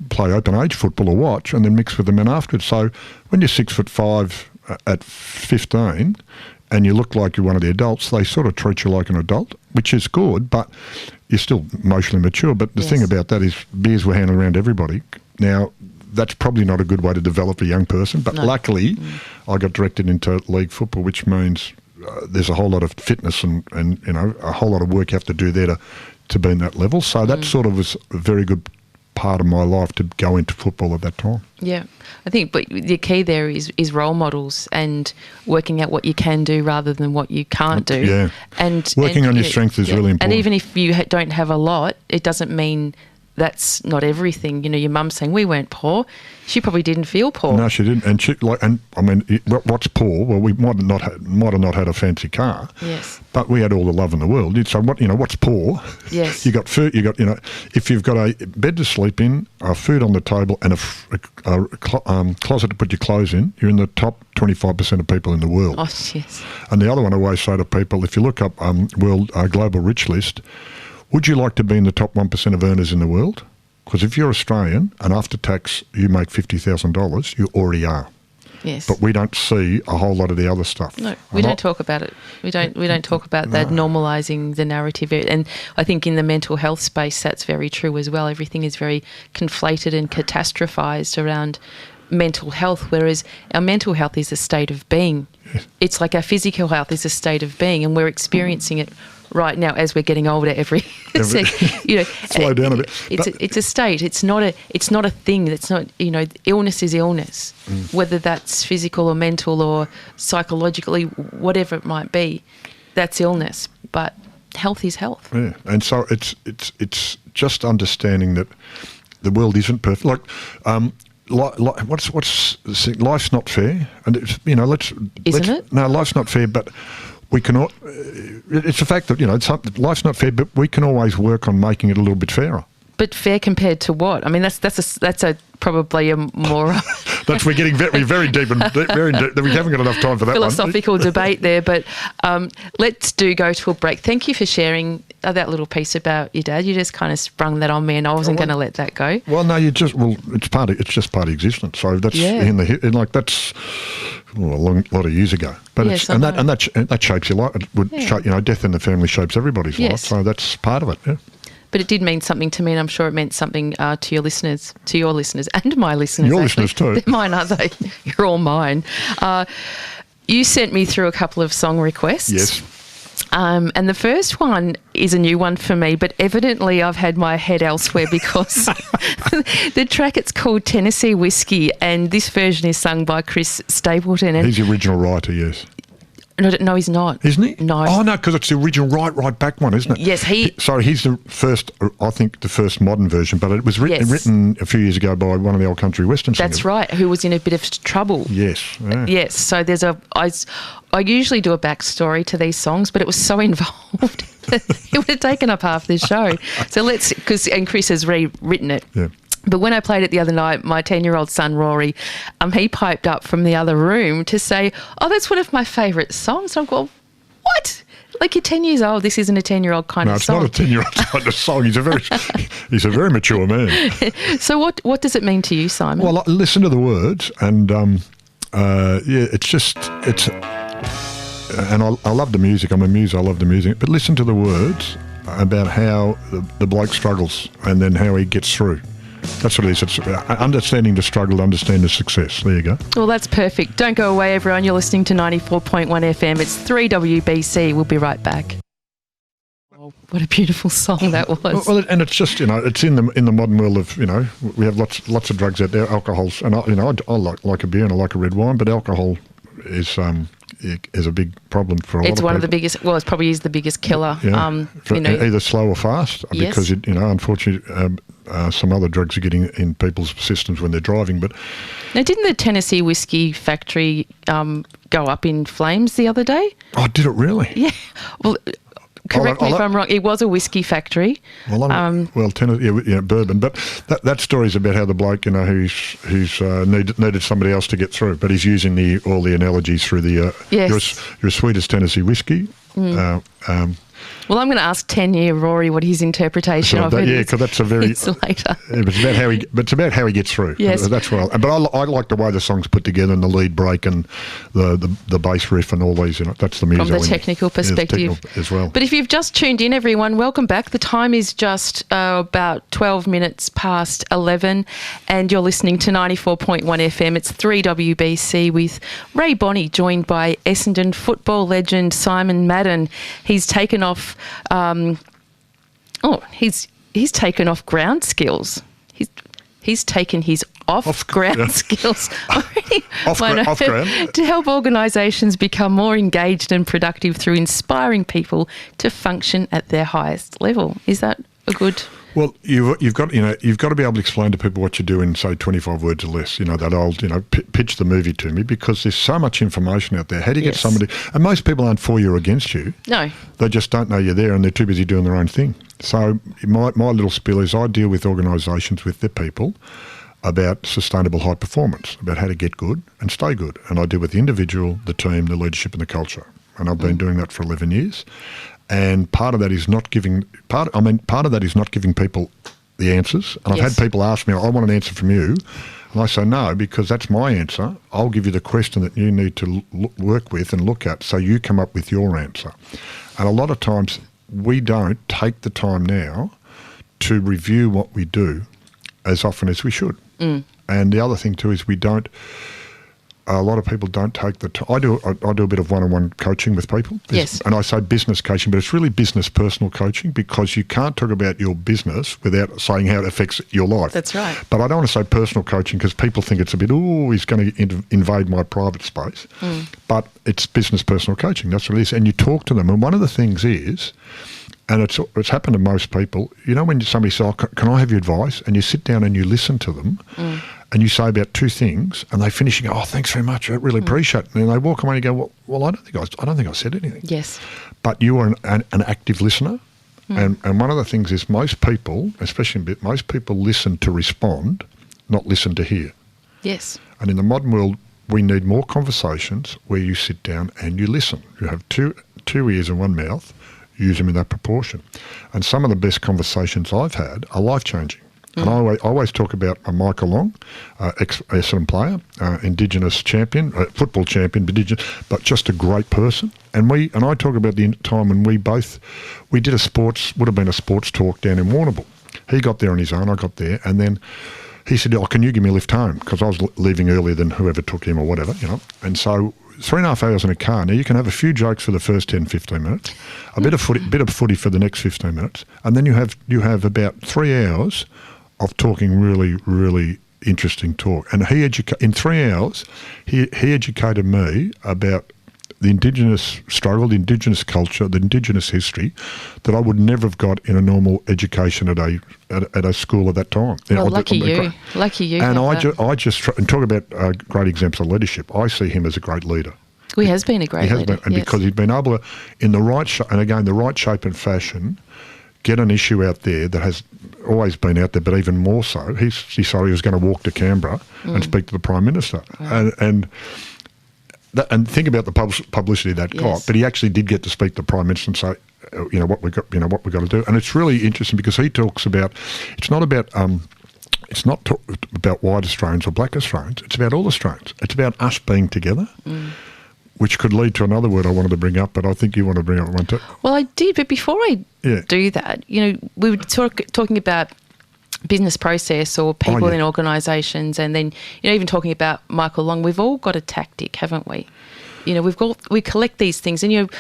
play open age football or watch, and then mix with the men afterwards. So when you're 6'5" at 15, and you look like you're one of the adults, they sort of treat you like an adult, which is good, but you're still emotionally mature. But the thing about that is beers were handed around everybody. Now, that's probably not a good way to develop a young person, but luckily I got directed into league football, which means there's a whole lot of fitness and a whole lot of work you have to do there to be in that level. So that sort of was a very good part of my life to go into football at that time. Yeah, I think, but the key there is role models and working out what you can do rather than what you can't do. Yeah, and working on your strengths is really important. And even if you don't have a lot, it doesn't mean that's not everything. Your mum saying we weren't poor, she probably didn't feel poor. No, she didn't. And what's poor? Well, we might have not had a fancy car. Yes. But we had all the love in the world. So what's poor? Yes. You got food. If you've got a bed to sleep in, food on the table, and a closet to put your clothes in, you're in the top 25% of people in the world. Oh yes. And the other one I always say to people, if you look up Global Rich List, would you like to be in the top 1% of earners in the world? Because if you're Australian and after tax you make $50,000, you already are. Yes. But we don't see a whole lot of the other stuff. No, we don't talk about it. We don't talk about that, normalising the narrative. And I think in the mental health space that's very true as well. Everything is very conflated and catastrophised around mental health, whereas our mental health is a state of being. Yes. It's like our physical health is a state of being, and we're experiencing it right now as we're getting older. Slow down a bit. It's a state. It's not a thing. It's not. Illness is illness, whether that's physical or mental or psychologically, whatever it might be. That's illness, but health is health. Yeah, and so it's just understanding that the world isn't perfect. Life's not fair, and isn't it? No, life's not fair, but we can. It's a fact that life's not fair, but we can always work on making it a little bit fairer. But fair compared to what? I mean, that's probably a more That's we're getting very deep and very deep. We haven't got enough time for that philosophical debate there, but let's go to a break. Thank you for sharing that little piece about your dad. You just kind of sprung that on me, and I wasn't going to let that go. Well, no, it's just part of existence. So that's that's a lot of years ago. But yes, that shapes your life. It would shape, death in the family shapes everybody's life. So that's part of it. Yeah. But it did mean something to me, and I'm sure it meant something to your listeners, and my listeners. Your listeners too. They're mine, aren't they? You're all mine. You sent me through a couple of song requests. Yes. And the first one is a new one for me, but evidently I've had my head elsewhere because the track, it's called Tennessee Whiskey, and this version is sung by Chris Stapleton. And he's the original writer, yes. No, he's not. Isn't he? No. Oh, no, because it's the original right back one, isn't it? Yes, Sorry, he's the first, I think, the first modern version, but it was written a few years ago by one of the old country western singers. That's right, who was in a bit of trouble. Yes. Yeah. Yes, so I usually do a backstory to these songs, but it was so involved it would have taken up half the show. So and Chris has rewritten it. Yeah. But when I played it the other night, my 10-year-old son, Rory, he piped up from the other room to say, "Oh, that's one of my favourite songs." And I'm going, "What? Like, you're 10 years old. This isn't a 10-year-old kind of song." No, it's not a 10-year-old kind of song. He's a very mature man. So what does it mean to you, Simon? Well, listen to the words, and and I love the music. I'm a muser. I love the music. But listen to the words about how the bloke struggles and then how he gets through. That's what it is. It's understanding the struggle, understand the success. There you go. Well, that's perfect. Don't go away, everyone. You're listening to 94.1 FM. It's 3WBC. We'll be right back. Oh, what a beautiful song that was. Well, and it's just, it's in the modern world of, we have lots of drugs out there, alcohols, and I like a beer and I like a red wine, but alcohol is a big problem for a lot of people. It's one of the biggest, it probably is the biggest killer. Yeah. Either slow or fast, because, unfortunately, some other drugs are getting in people's systems when they're driving. But now, didn't the Tennessee whiskey factory go up in flames the other day? Oh, did it really? Yeah. Well, correct me if I'm wrong. It was a whiskey factory. Well, Tennessee, bourbon. But that story's about how the bloke, who's needed somebody else to get through, but he's using all the analogies through the you're as sweet as Tennessee whiskey. Well, I'm going to ask 10-year Rory what his interpretation of it is. Yeah, because that's a very... It's later. It's about how he gets through. Yes. That's what I like the way the song's put together and the lead break and the bass riff and all these. That's the music. From the technical perspective. As well. But if you've just tuned in, everyone, welcome back. The time is just about 12 minutes past 11 and you're listening to 94.1 FM. It's 3WBC with Rae Bonney, joined by Essendon football legend Simon Madden. He's taken off... he's taken off ground skills. He's taken his off-ground skills off-ground to help organisations become more engaged and productive through inspiring people to function at their highest level. Is that a good... Well, you've got to be able to explain to people what you do in, say, 25 words or less. That old, pitch the movie to me, because there's so much information out there. How do you get somebody? And most people aren't for you or against you. No, they just don't know you're there, and they're too busy doing their own thing. So my little spiel is I deal with organisations, with their people, about sustainable high performance, about how to get good and stay good. And I deal with the individual, the team, the leadership, and the culture. And I've been doing that for 11 years. And part of that is not giving people the answers. And I've had people ask me, I want an answer from you. And I say, no, because that's my answer. I'll give you the question that you need to work with and look at so you come up with your answer. And a lot of times we don't take the time now to review what we do as often as we should. And the other thing too is a lot of people don't take the time. I do a bit of one-on-one coaching with people. Yes. And I say business coaching, but it's really business personal coaching, because you can't talk about your business without saying how it affects your life. That's right. But I don't want to say personal coaching because people think it's a bit, he's going to invade my private space. But it's business personal coaching. That's what it is. And you talk to them. And one of the things is, and it's happened to most people, when somebody says, can I have your advice? And you sit down and you listen to them. And you say about two things, and they finish and go, thanks very much, I really appreciate it. And then they walk away and go, well, I don't think I said anything. Yes. But you are an active listener. And one of the things is most people listen to respond, not listen to hear. Yes. And in the modern world, we need more conversations where you sit down and you listen. You have two ears and one mouth. Use them in that proportion. And some of the best conversations I've had are life-changing. And I always talk about Michael Long, ex-Essendon player, Indigenous champion, football champion, but just a great person. And I talk about the time when we did would have been a sports talk down in Warrnambool. He got there on his own, I got there, and then he said, can you give me a lift home? Because I was leaving earlier than whoever took him or whatever, And so 3.5 hours in a car. Now, you can have a few jokes for the first 10, 15 minutes, a bit of footy for the next 15 minutes, and then you have about 3 hours of talking really, really interesting talk. And in 3 hours, he educated me about the Indigenous struggle, the Indigenous culture, the Indigenous history that I would never have got in a normal education at a school at that time. Well, lucky you. And I just talk about great examples of leadership. I see him as a great leader. He has been a great leader. And because he's been able to, in the right shape and fashion, get an issue out there that has always been out there, but even more so. He decided he was going to walk to Canberra and speak to the Prime Minister. Wow. And think about the publicity that got. But he actually did get to speak to the Prime Minister and say, what we got to do. And it's really interesting because he talks about it's not about white Australians or black Australians. It's about all Australians. It's about us being together. Which could lead to another word I wanted to bring up, but I think you want to bring up one too. Well, I did, but before I do that, we were talking about business process or people in organisations, and then even talking about Michael Long. We've all got a tactic, haven't we? We collect these things, and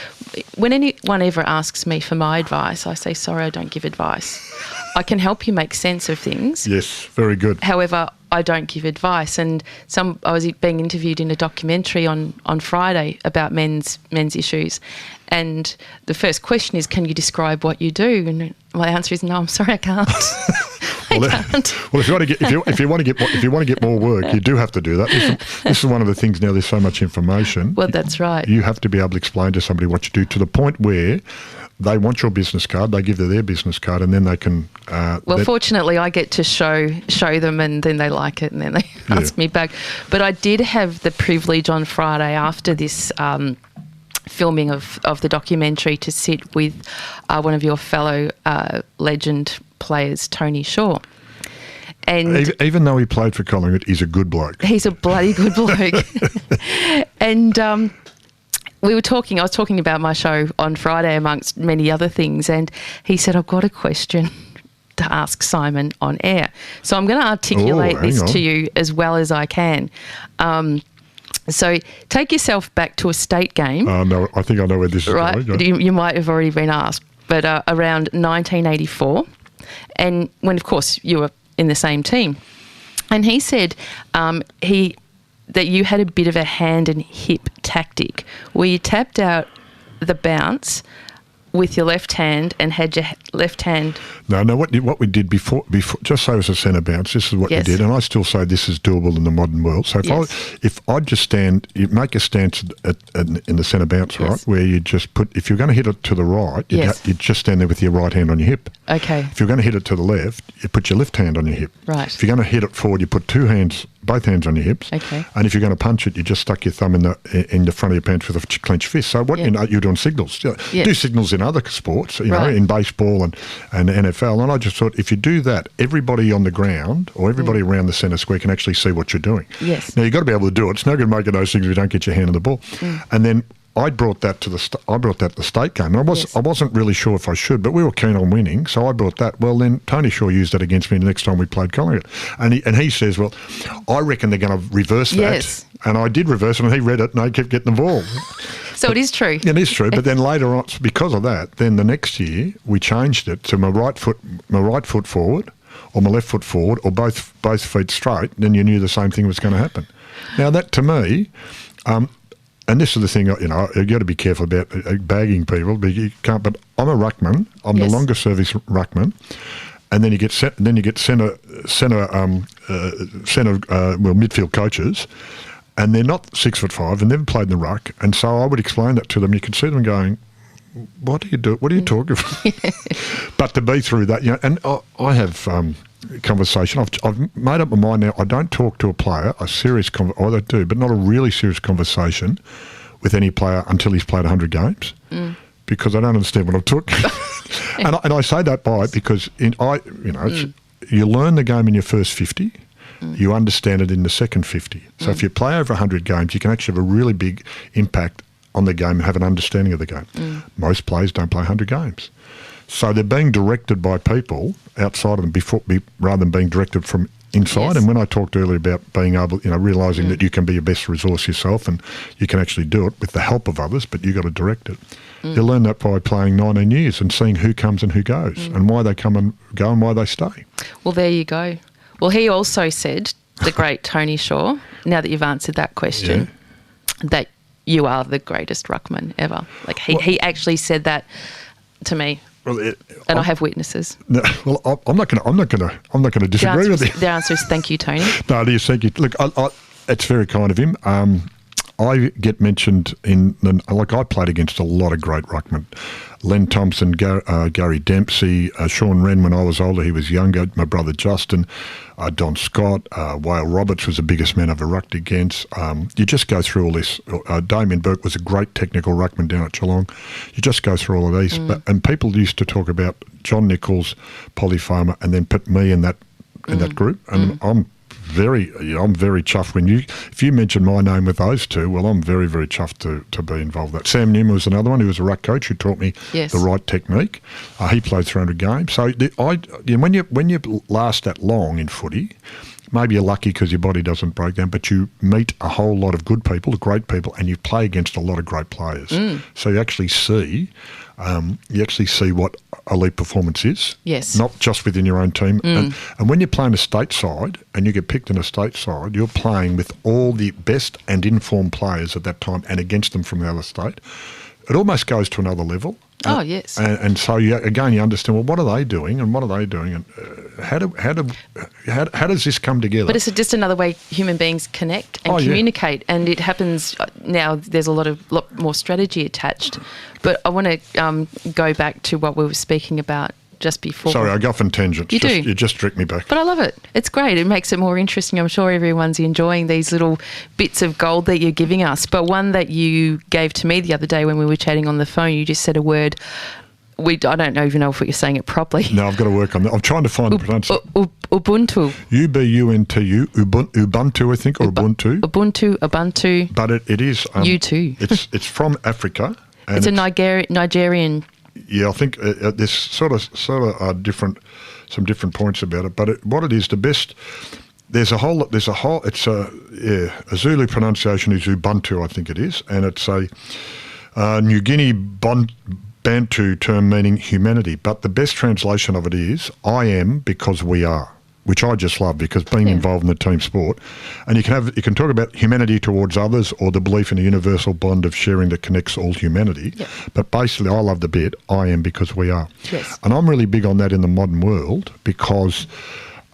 when anyone ever asks me for my advice, I say, sorry, I don't give advice. I can help you make sense of things. Yes, very good. However, I don't give advice. And I was being interviewed in a documentary on Friday about men's issues, and the first question is, can you describe what you do? And my answer is, no, I'm sorry, I can't. I can't. Well, if you want to get more work, you do have to do that. This is one of the things now. There's so much information. Well, that's right. You have to be able to explain to somebody what you do to the point where they want your business card, they give them their business card, and then they can... fortunately, I get to show them, and then they like it, and then they ask me back. But I did have the privilege on Friday after this filming of the documentary to sit with one of your fellow legend players, Tony Shaw. And even though he played for Collingwood, he's a good bloke. He's a bloody good bloke. And... I was talking about my show on Friday amongst many other things, and he said, I've got a question to ask Simon on air. So I'm going to articulate this to you as well as I can. So take yourself back to a state game. No, I think I know where this is going. Right? You might have already been asked, but around 1984, and when, of course, you were in the same team. And he said that you had a bit of a hand and hip tactic where you tapped out the bounce with your left hand and had your left hand... No, what we did before just say it was a centre bounce, this is what you did, and I still say this is doable in the modern world. So if I just stand, you make a stance in the centre bounce, right, where you just put, if you're going to hit it to the right, you'd just stand there with your right hand on your hip. Okay. If you're going to hit it to the left, you put your left hand on your hip. Right. If you're going to hit it forward, you put both hands on your hips. Okay. And if you're going to punch it, you just stuck your thumb in the front of your pants with a clenched fist. So you're doing signals. Do signals in other sports, in baseball and NFL. And I just thought, if you do that, everybody on the ground or everybody around the centre square can actually see what you're doing. Yes. Now, you've got to be able to do it. It's no good making those things if you don't get your hand on the ball. And then I brought that to the state game, and I wasn't really sure if I should, but we were keen on winning, so I brought that. Well, then Tony Shaw used that against me the next time we played Collingwood, and he says, "Well, I reckon they're going to reverse that." Yes. And I did reverse it, and he read it, and they kept getting the ball. So it is true. It is true, but then later on, because of that, then the next year we changed it to my right foot forward, or my left foot forward, or both feet straight. Then you knew the same thing was going to happen. Now that to me. And this is the thing, you've got to be careful about bagging people, but you can't. But I'm a ruckman. I'm the longest service ruckman, and then you get centre midfield coaches, and they're not 6'5" and never played in the ruck, and so I would explain that to them. You can see them going, "What do you do? What are you talking about?" But to be through that, and I have conversation. I've made up my mind now. I don't talk to a player, I do, but not a really serious conversation with any player until he's played 100 games because I don't understand what I'm talking. and I say that because you learn the game in your first 50, you understand it in the second 50. So if you play over 100 games, you can actually have a really big impact on the game and have an understanding of the game. Most players don't play 100 games. So they're being directed by people outside of them rather than being directed from inside. Yes. And when I talked earlier about being able, realising that you can be your best resource yourself and you can actually do it with the help of others, but you've got to direct it. You learn that by playing 19 years and seeing who comes and who goes and why they come and go and why they stay. Well, there you go. Well, he also said, the great Tony Shaw, now that you've answered that question, that you are the greatest ruckman ever. Like he actually said that to me. Well, I have witnesses. No, well, I'm not going to disagree with you. The answer is thank you, Tony. No, it is thank you. Look, it's very kind of him. I get mentioned I played against a lot of great ruckmen. Len Thompson, Gary Dempsey, Sean Wren when I was older, he was younger, my brother Justin, Don Scott, Wale Roberts was the biggest man I've ever rucked against. You just go through all this. Damien Burke was a great technical ruckman down at Geelong. You just go through all of these. And people used to talk about John Nichols, Polly Farmer, and then put me in that group. And I'm very chuffed if you mention my name with those two. Well, I'm very, very chuffed to be involved with that. Sam Newman was another one who was a ruck coach who taught me the right technique. He played 300 games. So when you last that long in footy, maybe you're lucky because your body doesn't break down, but you meet a whole lot of good people, great people, and you play against a lot of great players. So you actually see what elite performance is. Yes. Not just within your own team. And when you're playing a state side and you get picked in a state side, you're playing with all the best and informed players at that time and against them from the other state. It almost goes to another level. Oh, yes. And so, you understand, well, what are they doing and what are they doing and how does this come together? But it's just another way human beings connect and communicate. Yeah. And it happens now, there's a lot more strategy attached. But I want to go back to what we were speaking about just before. Sorry, I go off on tangents. You just direct me back. But I love it. It's great. It makes it more interesting. I'm sure everyone's enjoying these little bits of gold that you're giving us. But one that you gave to me the other day when we were chatting on the phone, you just said a word. I don't even know if you're saying it properly. No, I've got to work on that. I'm trying to find the pronunciation. Ubuntu. U-B-U-N-T-U. Ubuntu, I think, or Ubuntu. Ubuntu. But it is. You too. It's from Africa. And it's a Nigerian. Yeah, I think there's sort of some different points about it. But what it is, the best. It's a Zulu pronunciation is Ubuntu, I think it is, and it's a New Guinea Bantu term meaning humanity. But the best translation of it is I am because we are, which I just love because being involved in the team sport, and you can talk about humanity towards others or the belief in a universal bond of sharing that connects all humanity. Yep. But basically, I love the bit I am because we are, and I'm really big on that in the modern world because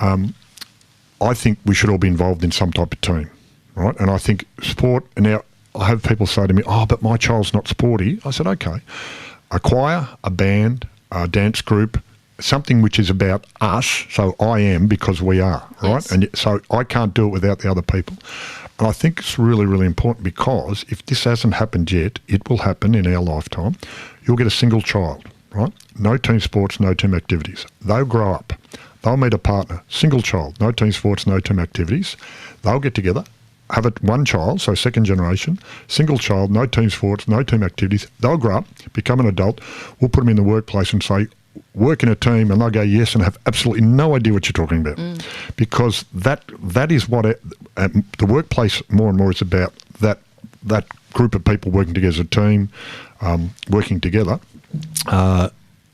I think we should all be involved in some type of team, right? And I think sport. And now I have people say to me, "Oh, but my child's not sporty." I said, "Okay, a choir, a band, a dance group." Something which is about us, so I am because we are, right? Yes. And so I can't do it without the other people. And I think it's really, really important because if this hasn't happened yet, it will happen in our lifetime. You'll get a single child, right? No team sports, no team activities. They'll grow up. They'll meet a partner, single child, no team sports, no team activities. They'll get together, have one child, so second generation, single child, no team sports, no team activities. They'll grow up, become an adult. We'll put them in the workplace and say, work in a team, and they'll go yes and have absolutely no idea what you're talking about because that is what the workplace more and more is about, that group of people working together as a team, working together.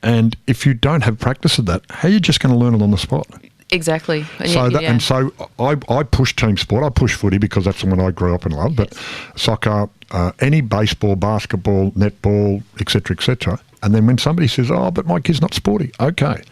And if you don't have practice of that, how are you just going to learn it on the spot? Exactly. And so I push team sport. I push footy because that's the one I grew up and loved. But soccer, any baseball, basketball, netball, etc., etc. And then when somebody says, "Oh, but my kid's not sporty," okay,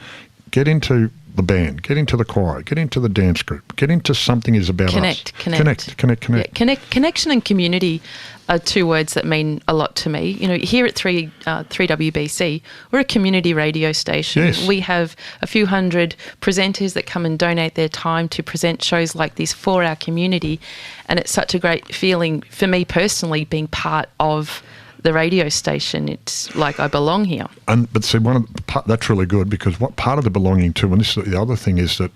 get into the band, get into the choir, get into the dance group, get into something is about us. Connect. Yeah, connection and community are two words that mean a lot to me. You know, here at 3WBC, we're a community radio station. Yes. We have a few hundred presenters that come and donate their time to present shows like this for our community, and it's such a great feeling for me personally being part of the radio station. It's like I belong here. But see, that's really good, because what part of the belonging to, and this is the other thing, is that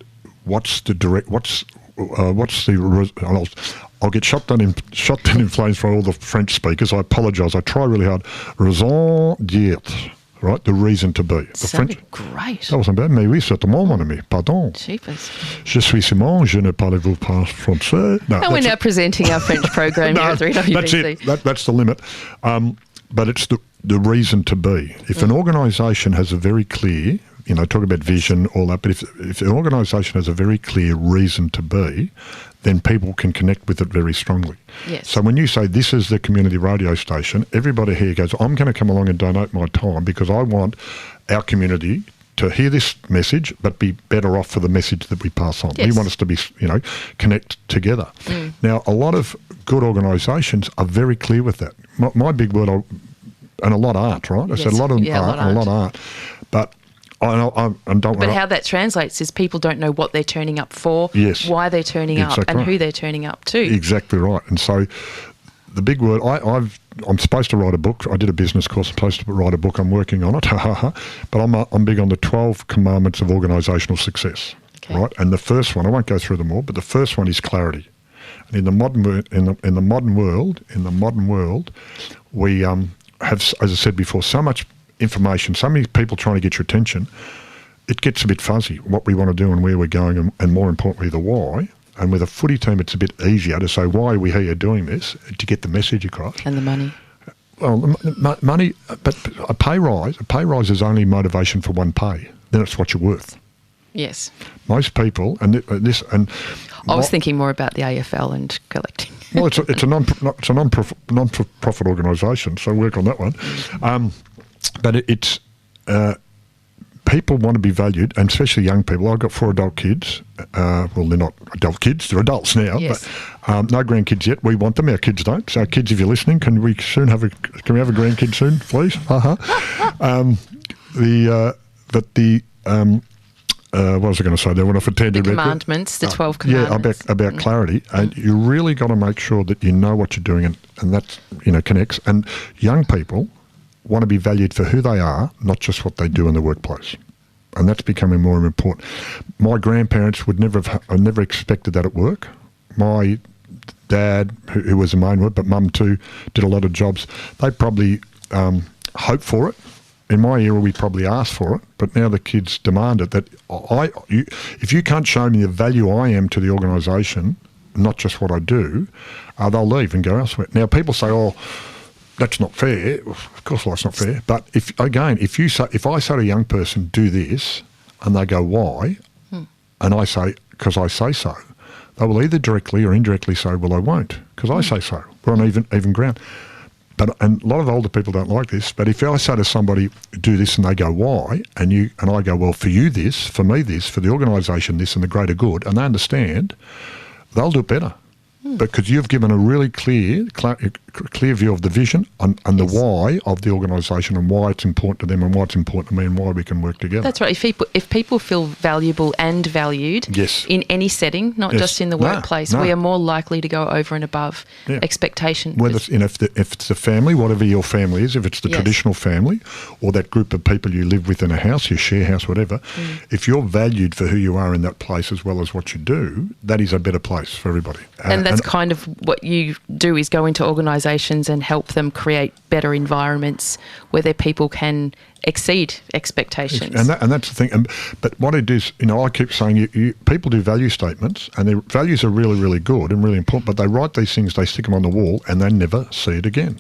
I'll get shot down in flames for all the French speakers. I apologise. I try really hard. Raison d'être, right? The reason to be. The French. Great. That wasn't bad. Mais oui, certainement, mon ami. Pardon. Cheapers. Je suis Simon. Je ne parle pas français. No, and we're now presenting our French program here at 3WBC. That's it. That's the limit. But it's the reason to be. If an organisation has a very clear, talk about vision, all that, but if an organisation has a very clear reason to be, then people can connect with it very strongly. Yes. So when you say this is the community radio station, everybody here goes, I'm going to come along and donate my time because I want our community to hear this message but be better off for the message that we pass on. Yes. We want us to be, connect together. Now, a lot of good organisations are very clear with that. My big word, and a lot aren't, right? I said a lot of art and a lot aren't. But how that translates is people don't know what they're turning up for, yes, why they're turning up, and who they're turning up to. Exactly right. And so the big word, I'm supposed to write a book. I did a business course. I'm supposed to write a book. I'm working on it. But I'm big on the 12 commandments of organisational success. Okay. Right. And the first one, I won't go through them all, but the first one is clarity. And in the modern world, we have, as I said before, so much information, so many people trying to get your attention, it gets a bit fuzzy, what we want to do and where we're going, and more importantly, the why. And with a footy team, it's a bit easier to say, why are we here doing this, to get the message across. And the money. Well, money, but a pay rise is only motivation for one pay. Then it's what you're worth. Yes. Most people, I was thinking more about the AFL and collecting. Well, it's a non-profit organisation, so work on that one. But it's people want to be valued, and especially young people. I've got 4 adult kids. Well, they're not adult kids; they're adults now. Yes. But no grandkids yet. We want them. Our kids don't. So, kids, if you're listening, can we have a grandkid soon, please? What was I going to say? There went off a tangent. The commandments, the 12 commandments. Yeah, about clarity. And you really got to make sure that you know what you're doing, and that connects. And young people want to be valued for who they are, not just what they do in the workplace. And that's becoming more and more important. My grandparents would never expected that at work. My dad, who was a main work, but mum too, did a lot of jobs. They probably hoped for it. In my era, we probably asked for it, but now the kids demand it. That if you can't show me the value I am to the organisation, not just what I do, they'll leave and go elsewhere. Now, people say, "Oh, that's not fair." Of course, that's not fair. But if I say to a young person, "Do this," and they go, "Why?" and I say, "Because I say so," they will either directly or indirectly say, "Well, I won't, because I say so." We're on even ground. And a lot of older people don't like this, but if I say to somebody, "Do this," and they go, "Why?" and I go, "Well, for you this, for me this, for the organisation this, and the greater good," and they understand, they'll do it better. Because you've given a really clear view of the vision and the why of the organisation, and why it's important to them and why it's important to me and why we can work together. That's right. If people feel valuable and valued in any setting, not just in the workplace, we are more likely to go over and above expectation. Whether it's, if it's a family, whatever your family is, if it's the traditional family or that group of people you live with in a house, your share house, whatever, if you're valued for who you are in that place as well as what you do, that is a better place for everybody. And that's kind of what you do, is go into organisations and help them create better environments where their people can exceed expectations. And that's the thing. But what it is, I keep saying, people do value statements, and their values are really, really good and really important, but they write these things, they stick them on the wall, and they never see it again.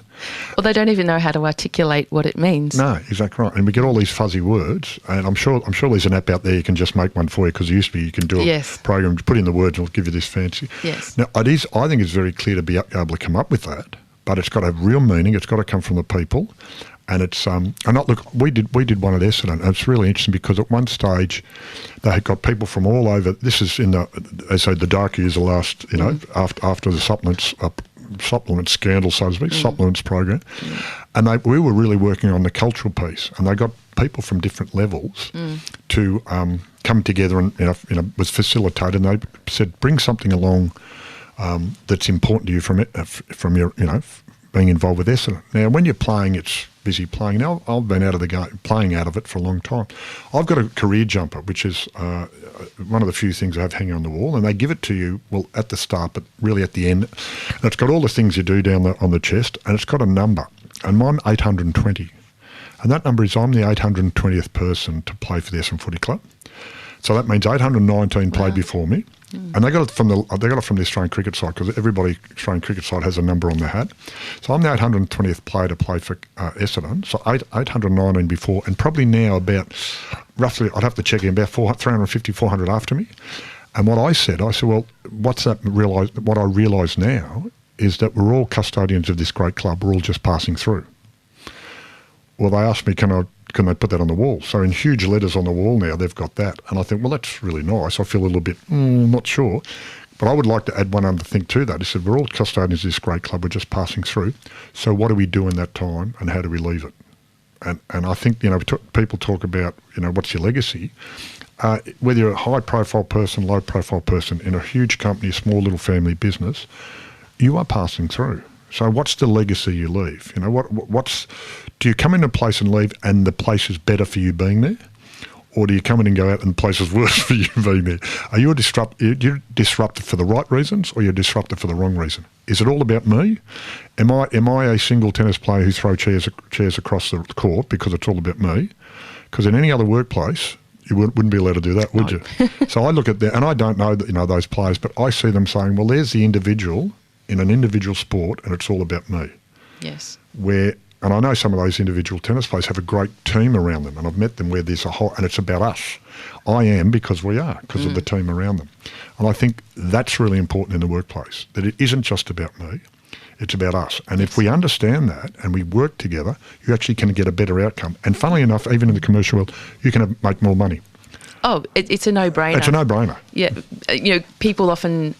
Well, they don't even know how to articulate what it means. No, exactly right. And we get all these fuzzy words, and I'm sure there's an app out there you can just make one for you, because it used to be you can do a program, put in the words, and it'll give you this fancy. Yes. Now, I think it's very clear to be able to come up with that, but it's got to have real meaning. It's got to come from the people. And it's look, we did one at Essendon, and it's really interesting because at one stage they had got people from all over. This is in the dark years of last, after the supplement scandal, so to speak, supplements program, and we were really working on the cultural piece, and they got people from different levels to come together and was facilitated. And they said, bring something along that's important to you from your being involved with Essendon. Now, when you're playing, it's busy playing. Now, I've been out of the game, playing out of it for a long time. I've got a career jumper, which is one of the few things I have hanging on the wall, and they give it to you, well, at the start, but really at the end. And it's got all the things you do down on the chest, and it's got a number, and I'm 820. And that number is I'm the 820th person to play for the Essendon Footy Club. So that means 819 played before me. And they got it from the Australian cricket side, because everybody Australian cricket side has a number on their hat. So I'm the 820th player to play for Essendon. So 819 before, and probably now about roughly, I'd have to check in, about 350, 400 after me. And what I said, well, what's that? What I realise now is that we're all custodians of this great club. We're all just passing through. Well, they asked me, can they put that on the wall? So in huge letters on the wall now, they've got that. And I think, well, that's really nice. I feel a little bit, not sure. But I would like to add one other thing to that. He said, we're all custodians of this great club. We're just passing through. So what do we do in that time, and how do we leave it? And I think, people talk about, what's your legacy? Whether you're a high-profile person, low-profile person, in a huge company, a small little family business, you are passing through. So what's the legacy you leave? Do you come in a place and leave and the place is better for you being there? Or do you come in and go out and the place is worse for you being there? Are you disrupted for the right reasons, or you're disrupted for the wrong reason? Is it all about me? Am I a single tennis player who throws chairs across the court because it's all about me? Because in any other workplace, you wouldn't be allowed to do that, would you? So I look at that, and I don't know those players, but I see them saying, well, there's the individual in an individual sport, and it's all about me. Yes. And I know some of those individual tennis players have a great team around them, and I've met them where there's and it's about us. I am because we are, because of the team around them. And I think that's really important in the workplace, that it isn't just about me, it's about us. And if we understand that and we work together, you actually can get a better outcome. And funnily enough, even in the commercial world, you can make more money. Oh, it's a no-brainer. It's a no-brainer. Yeah. People often,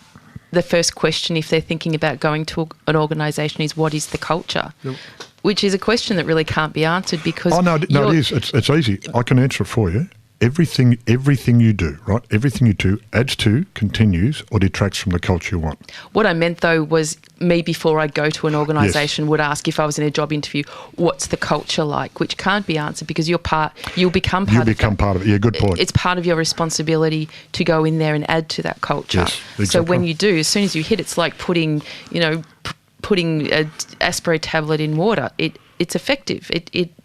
the first question if they're thinking about going to an organisation is, what is the culture? Yep. Which is a question that really can't be answered because... Oh, no, it is. It's easy. I can answer it for you. Everything you do, right? Everything you do adds to, continues, or detracts from the culture you want. What I meant, though, was me, before I go to an organisation, would ask, if I was in a job interview, what's the culture like? Which can't be answered because you'll become part of it. Yeah, good point. It's part of your responsibility to go in there and add to that culture. Yes, exactly. So when you do, as soon as you hit, it's like putting an aspirate tablet in water. It's effective.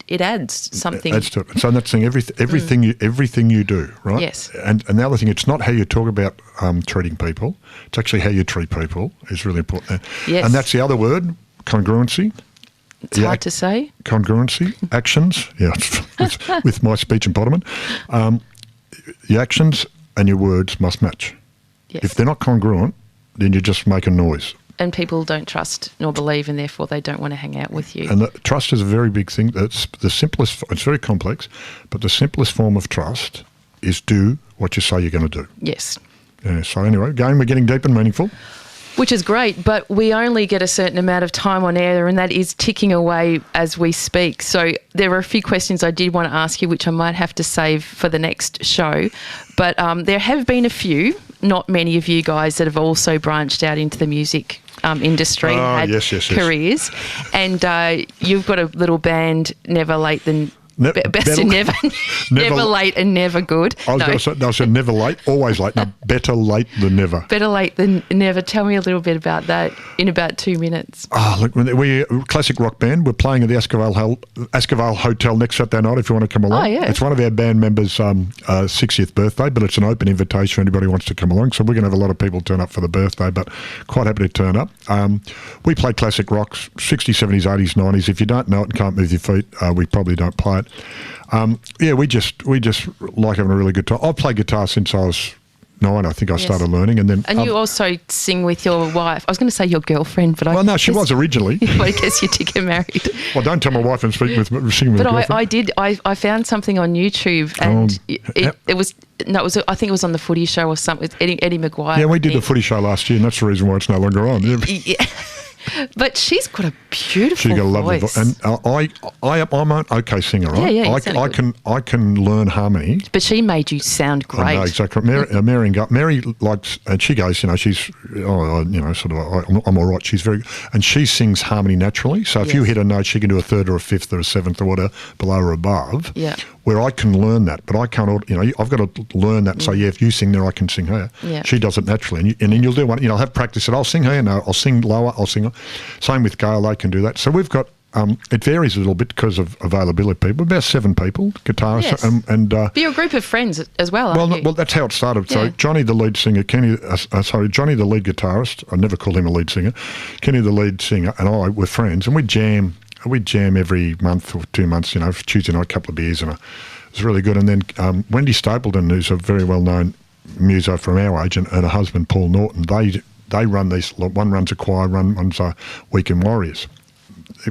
It adds something. It adds to it. So that's saying everything you do, right? Yes. And the other thing, it's not how you talk about treating people. It's actually how you treat people is really important. Yes. And that's the other word, congruency. It's hard to say. Congruency, actions. Yeah, it's with my speech impediment. Your actions and your words must match. Yes. If they're not congruent, then you just make a noise. And people don't trust nor believe, and therefore they don't want to hang out with you. And trust is a very big thing. It's the simplest. It's very complex, but the simplest form of trust is do what you say you're going to do. Yes. Yeah. So anyway, we're getting deep and meaningful. Which is great, but we only get a certain amount of time on air, and that is ticking away as we speak. So there are a few questions I did want to ask you, which I might have to save for the next show. But there have been a few, not many of you guys, that have also branched out into the music industry, had careers. And you've got a little band, Never Late Than... never late and never good. I was going to say never late, always late. No, better late than never. Better late than never. Tell me a little bit about that in about 2 minutes. Look, we're a classic rock band. We're playing at the Askervale Hotel next Saturday night if you want to come along. Oh, yeah. It's one of our band members' 60th birthday, but it's an open invitation for anybody who wants to come along. So we're going to have a lot of people turn up for the birthday, but quite happy to turn up. We play classic rocks, 60s, 70s, 80s, 90s. If you don't know it and can't move your feet, we probably don't play it. We just like having a really good time. I've played guitar since I was 9, I think I Yes. started learning. And then And you also sing with your wife. I was going to say your girlfriend, but well, no, she was originally. I guess you did get married. Well, don't tell my wife I'm singing with But a girlfriend. I did. I found something on YouTube, and it was no. It was. I think it was on the Footy Show or something with Eddie Maguire. Yeah, we I did the think. Footy Show last year, and that's the reason why it's no longer on. Yeah. Yeah. But she's got a beautiful She's got a lovely voice. voice, and I'm an okay singer, right? Yeah, you sound I can learn harmony. But she made you sound I great. know, exactly. Mary likes, and she goes, she's, sort of, I'm all right. She's very, and she sings harmony naturally. So if you Yes. hit a note, she can do a third or a fifth or a seventh or whatever, below or above. Yeah. Where I can learn that, but I can't, I've got to learn that. So if you sing there, I can sing her. Yeah. She does it naturally. And then you'll do one, I'll have practice it. I'll sing her, I'll sing lower, I'll sing her. Same with Gail, they can do that. So we've got, it varies a little bit because of availability. People, about 7 people, guitarists, Yes. and But you're a group of friends as well, aren't you? well, that's how it started. So Yeah. Johnny, the lead singer, Johnny, the lead guitarist. I never called him a lead singer. Kenny, the lead singer, and I were friends, and we'd jam. We'd jam every month or 2 months. Tuesday night, a couple of beers, and it was really good. And then Wendy Stapleton, who's a very well-known muso from our age, and her husband Paul Norton, they run these. One runs a choir, one runs a Weekend Warriors.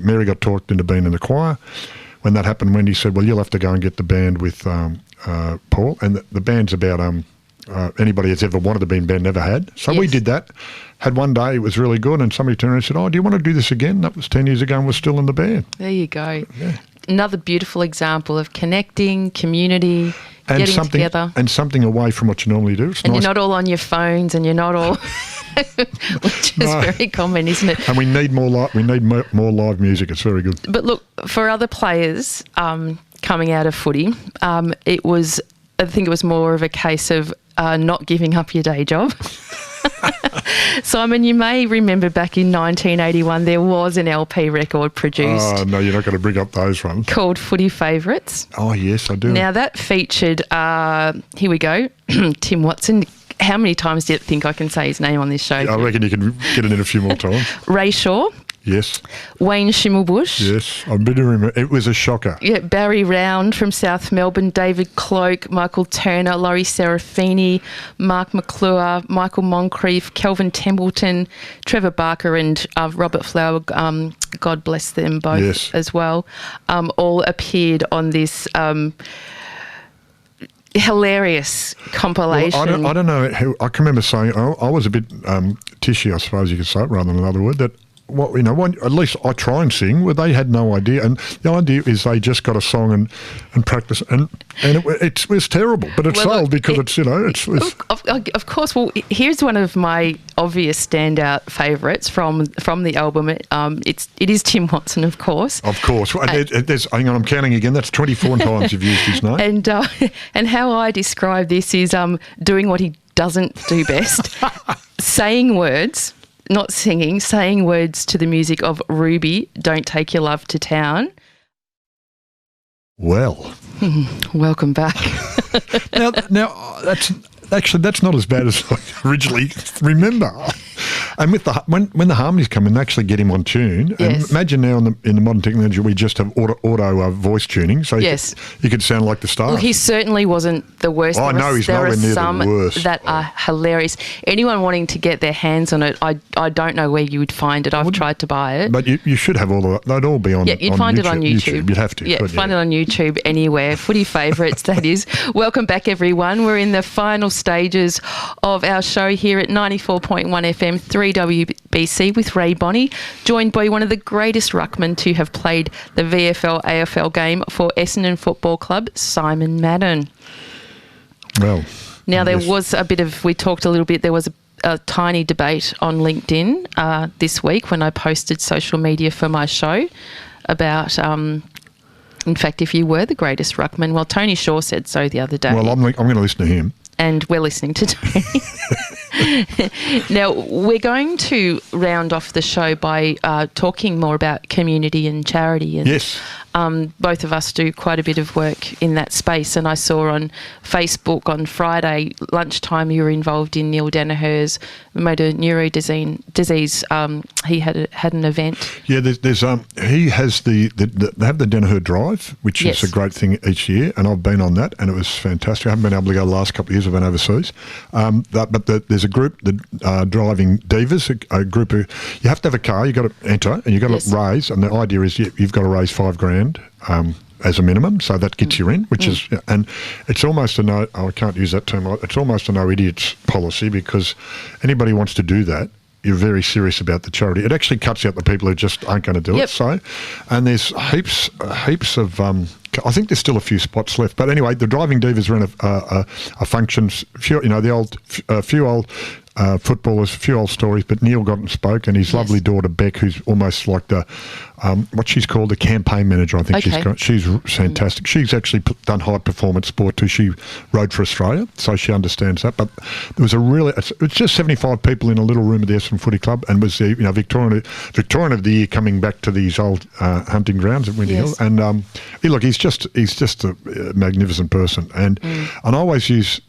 Mary got talked into being in the choir. When that happened, Wendy said, well, you'll have to go and get the band with Paul. And the band's about anybody that's ever wanted to be in band never had. So we Yes. did that. Had one day, it was really good, and somebody turned around and said, oh, do you want to do this again? That was 10 years ago and we're still in the band. There you go. Another beautiful example of connecting, community, And getting something, together. and something away from what you normally do. It's And nice. you're not all on your phones, and you're not all, which is No. very common, isn't it? And we need more live music. It's very good. But look, for other players coming out of footy, I think it was more of a case of not giving up your day job. Simon, you may remember back in 1981 there was an LP record produced Oh, no, you're not going to bring up those ones. called Footy Favourites. Oh, yes, I do. Now that featured, here we go, Tim Watson. How many times do you think I can say his name on this show? I reckon you can get it in a few more times. Ray Shaw, Yes, Wayne Schimmelbusch. yes. I do remember. It was a shocker. Yeah, Barry Round from South Melbourne, David Cloak, Michael Turner, Laurie Serafini, Mark McClure, Michael Moncrief, Kelvin Templeton, Trevor Barker and Robert Flower, God bless them both Yes. as well, all appeared on this hilarious compilation. Well, I don't know. I can remember saying, I was a bit tishy, I suppose you could say it, rather than another word, that at least I try and sing, where they had no idea. And the idea is they just got a song and practice, and it was terrible. But it's sold because it's Of course. Well, here's one of my obvious standout favourites from the album. It is Tim Watson, of course. Of course. Hang on, I'm counting again. That's 24 times you've used his name. And how I describe this is doing what he doesn't do best, saying words. Not singing, saying words to the music of Ruby, Don't Take Your Love to Town. Well. Welcome back. Now that's not as bad as I originally remember. And with when the harmonies come in, they actually get him on tune. Yes. And imagine now in the modern technology, we just have auto voice tuning, so Yes. you could sound like the stars. Well, he certainly wasn't the worst. Oh, no, he's there nowhere are near the some worst. that are hilarious. Anyone wanting to get their hands on it, I don't know where you would find it. I've tried to buy it. But you should have all of that. They'd all be on. Yeah, you'd find it on YouTube. You'd have to. Yeah, but find it on YouTube anywhere. Footy Favourites, that is. Welcome back, everyone. We're in the final stages of our show here at 94.1 FM 3WBC with Rae Bonney, joined by one of the greatest ruckmen to have played the VFL AFL game for Essendon Football Club, Simon Madden. Well, Now, there yes. was we talked a little bit, there was a tiny debate on LinkedIn this week when I posted social media for my show about, in fact, if you were the greatest ruckman. Well, Tony Shaw said so the other day. Well, I'm going to listen to him. And we're listening to Tony. Now, we're going to round off the show by talking more about community and charity. And, Yes. both of us do quite a bit of work in that space, and I saw on Facebook on Friday lunchtime you were involved in Neil Danaher's motor neuro disease. He had an event. Yeah, there's he has they have the Danaher Drive, which Yes. is a great thing each year, and I've been on that, and it was fantastic. I haven't been able to go the last couple of years. I've been overseas, there's a group, the Driving Divas, a group of, you have to have a car, you got to enter, and you got Yes. to raise, and the idea is you've got to raise $5,000 as a minimum, so that gets you in, which is, and it's almost I can't use that term, it's almost a no idiots policy, because anybody who wants to do that, you're very serious about the charity. It actually cuts out the people who just aren't going to do it. So, and there's heaps of. I think there's still a few spots left, but anyway, the Driving Divas ran a function. Few old footballers, a few old stories, but Neil got and spoke, and his lovely daughter Beck, who's almost like the what she's called the campaign manager. I think she's fantastic. She's actually done high performance sport too. She rode for Australia, so she understands that. But there was it's just 75 people in a little room at the Essendon Footy Club, and was the Victorian of the Year coming back to these old hunting grounds at Windy Hill. And he's just a magnificent person, and I always use.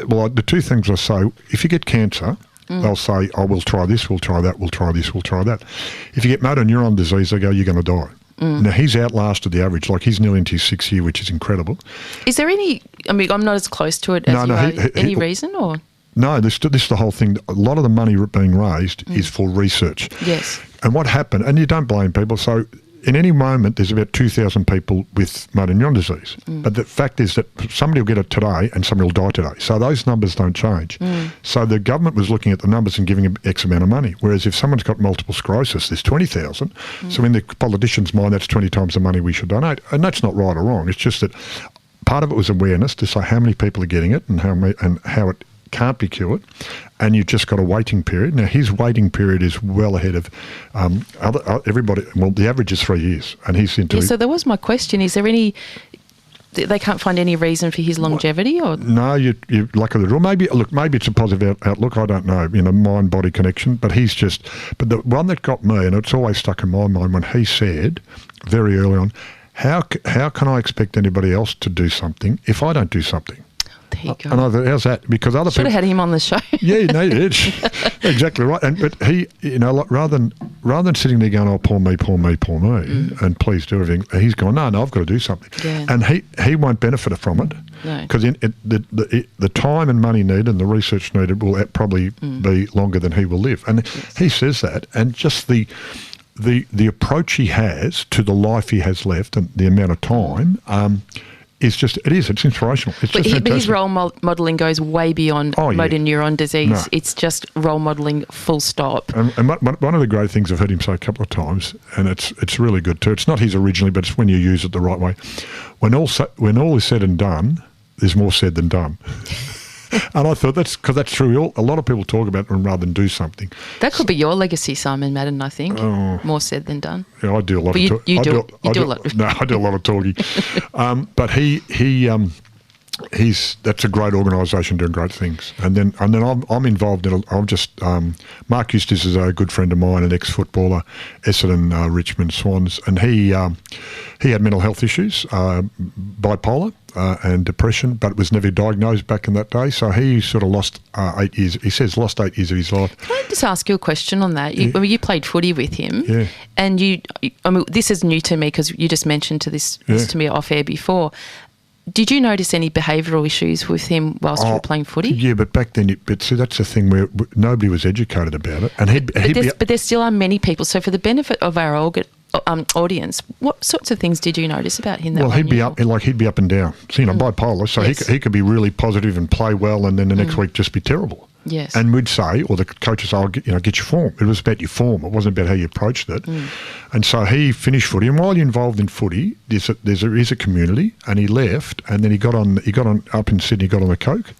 Well, the two things I say, if you get cancer, they'll say, oh, we'll try this, we'll try that, we'll try this, we'll try that. If you get motor neuron disease, they go, you're going to die. Now, he's outlasted the average. Like, he's nearly into his 6th year, which is incredible. Is there any, I mean, I'm not as close to it as you are. Any reason, or? No, this is the whole thing. A lot of the money being raised is for research. Yes. And what happened, and you don't blame people, so in any moment, there's about 2,000 people with motor neuron disease. But the fact is that somebody will get it today and somebody will die today. So those numbers don't change. So the government was looking at the numbers and giving X amount of money. Whereas if someone's got multiple sclerosis, there's 20,000. So in the politician's mind, that's 20 times the money we should donate. And that's not right or wrong. It's just that part of it was awareness to say how many people are getting it and how it can't be cured, and you've just got a waiting period. Now, his waiting period is well ahead of everybody. Well, the average is 3 years, and he's into... Yeah, so that was my question. Is there any... They can't find any reason for his longevity, or...? No, you're lucky the draw. Maybe it's a positive outlook. I don't know, mind-body connection, but he's just... But the one that got me, and it's always stuck in my mind, when he said very early on, how can I expect anybody else to do something if I don't do something? There you go. And I thought, how's that? Because other Should people have had him on the show. Yeah, no, you did. Exactly right. But he, rather than sitting there going, "Oh, poor me," and please do everything, he's gone, "No, I've got to do something," and he won't benefit from it because the time and money needed and the research needed will probably be longer than he will live. And he says that, and just the approach he has to the life he has left and the amount of time. It's inspirational. But his role modelling goes way beyond motor neuron disease. No. It's just role modelling, full stop. And one of the great things I've heard him say a couple of times, and it's really good too. It's not his originally, but it's when you use it the right way. When all is said and done, there's more said than done. And I thought that's true. A lot of people talk about it rather than do something. That could be your legacy, Simon Madden, I think. More said than done. Yeah, I do a lot of talking. You do a lot. No, I do a lot of talking. But he's that's a great organisation doing great things. And then I'm involved in. Mark Eustace is a good friend of mine, an ex-footballer, Essendon, Richmond Swans, and he had mental health issues, bipolar. And depression, but it was never diagnosed back in that day. So he sort of lost 8 years. He says lost 8 years of his life. Can I just ask you a question on that? You played footy with him, and this is new to me because you just mentioned this to me off air before. Did you notice any behavioural issues with him whilst you were playing footy? Yeah, but back then, that's the thing where nobody was educated about it, and but there still are many people. So for the benefit of our audience, what sorts of things did you notice about him? He'd be up and down. So, bipolar. So he could be really positive and play well, and then the next week just be terrible. Yes. And we'd say, or the coaches say, get your form. It was about your form. It wasn't about how you approached it. And so he finished footy. And while you're involved in footy, there is a community. And he left, and then he got on up in Sydney. Got on the coke,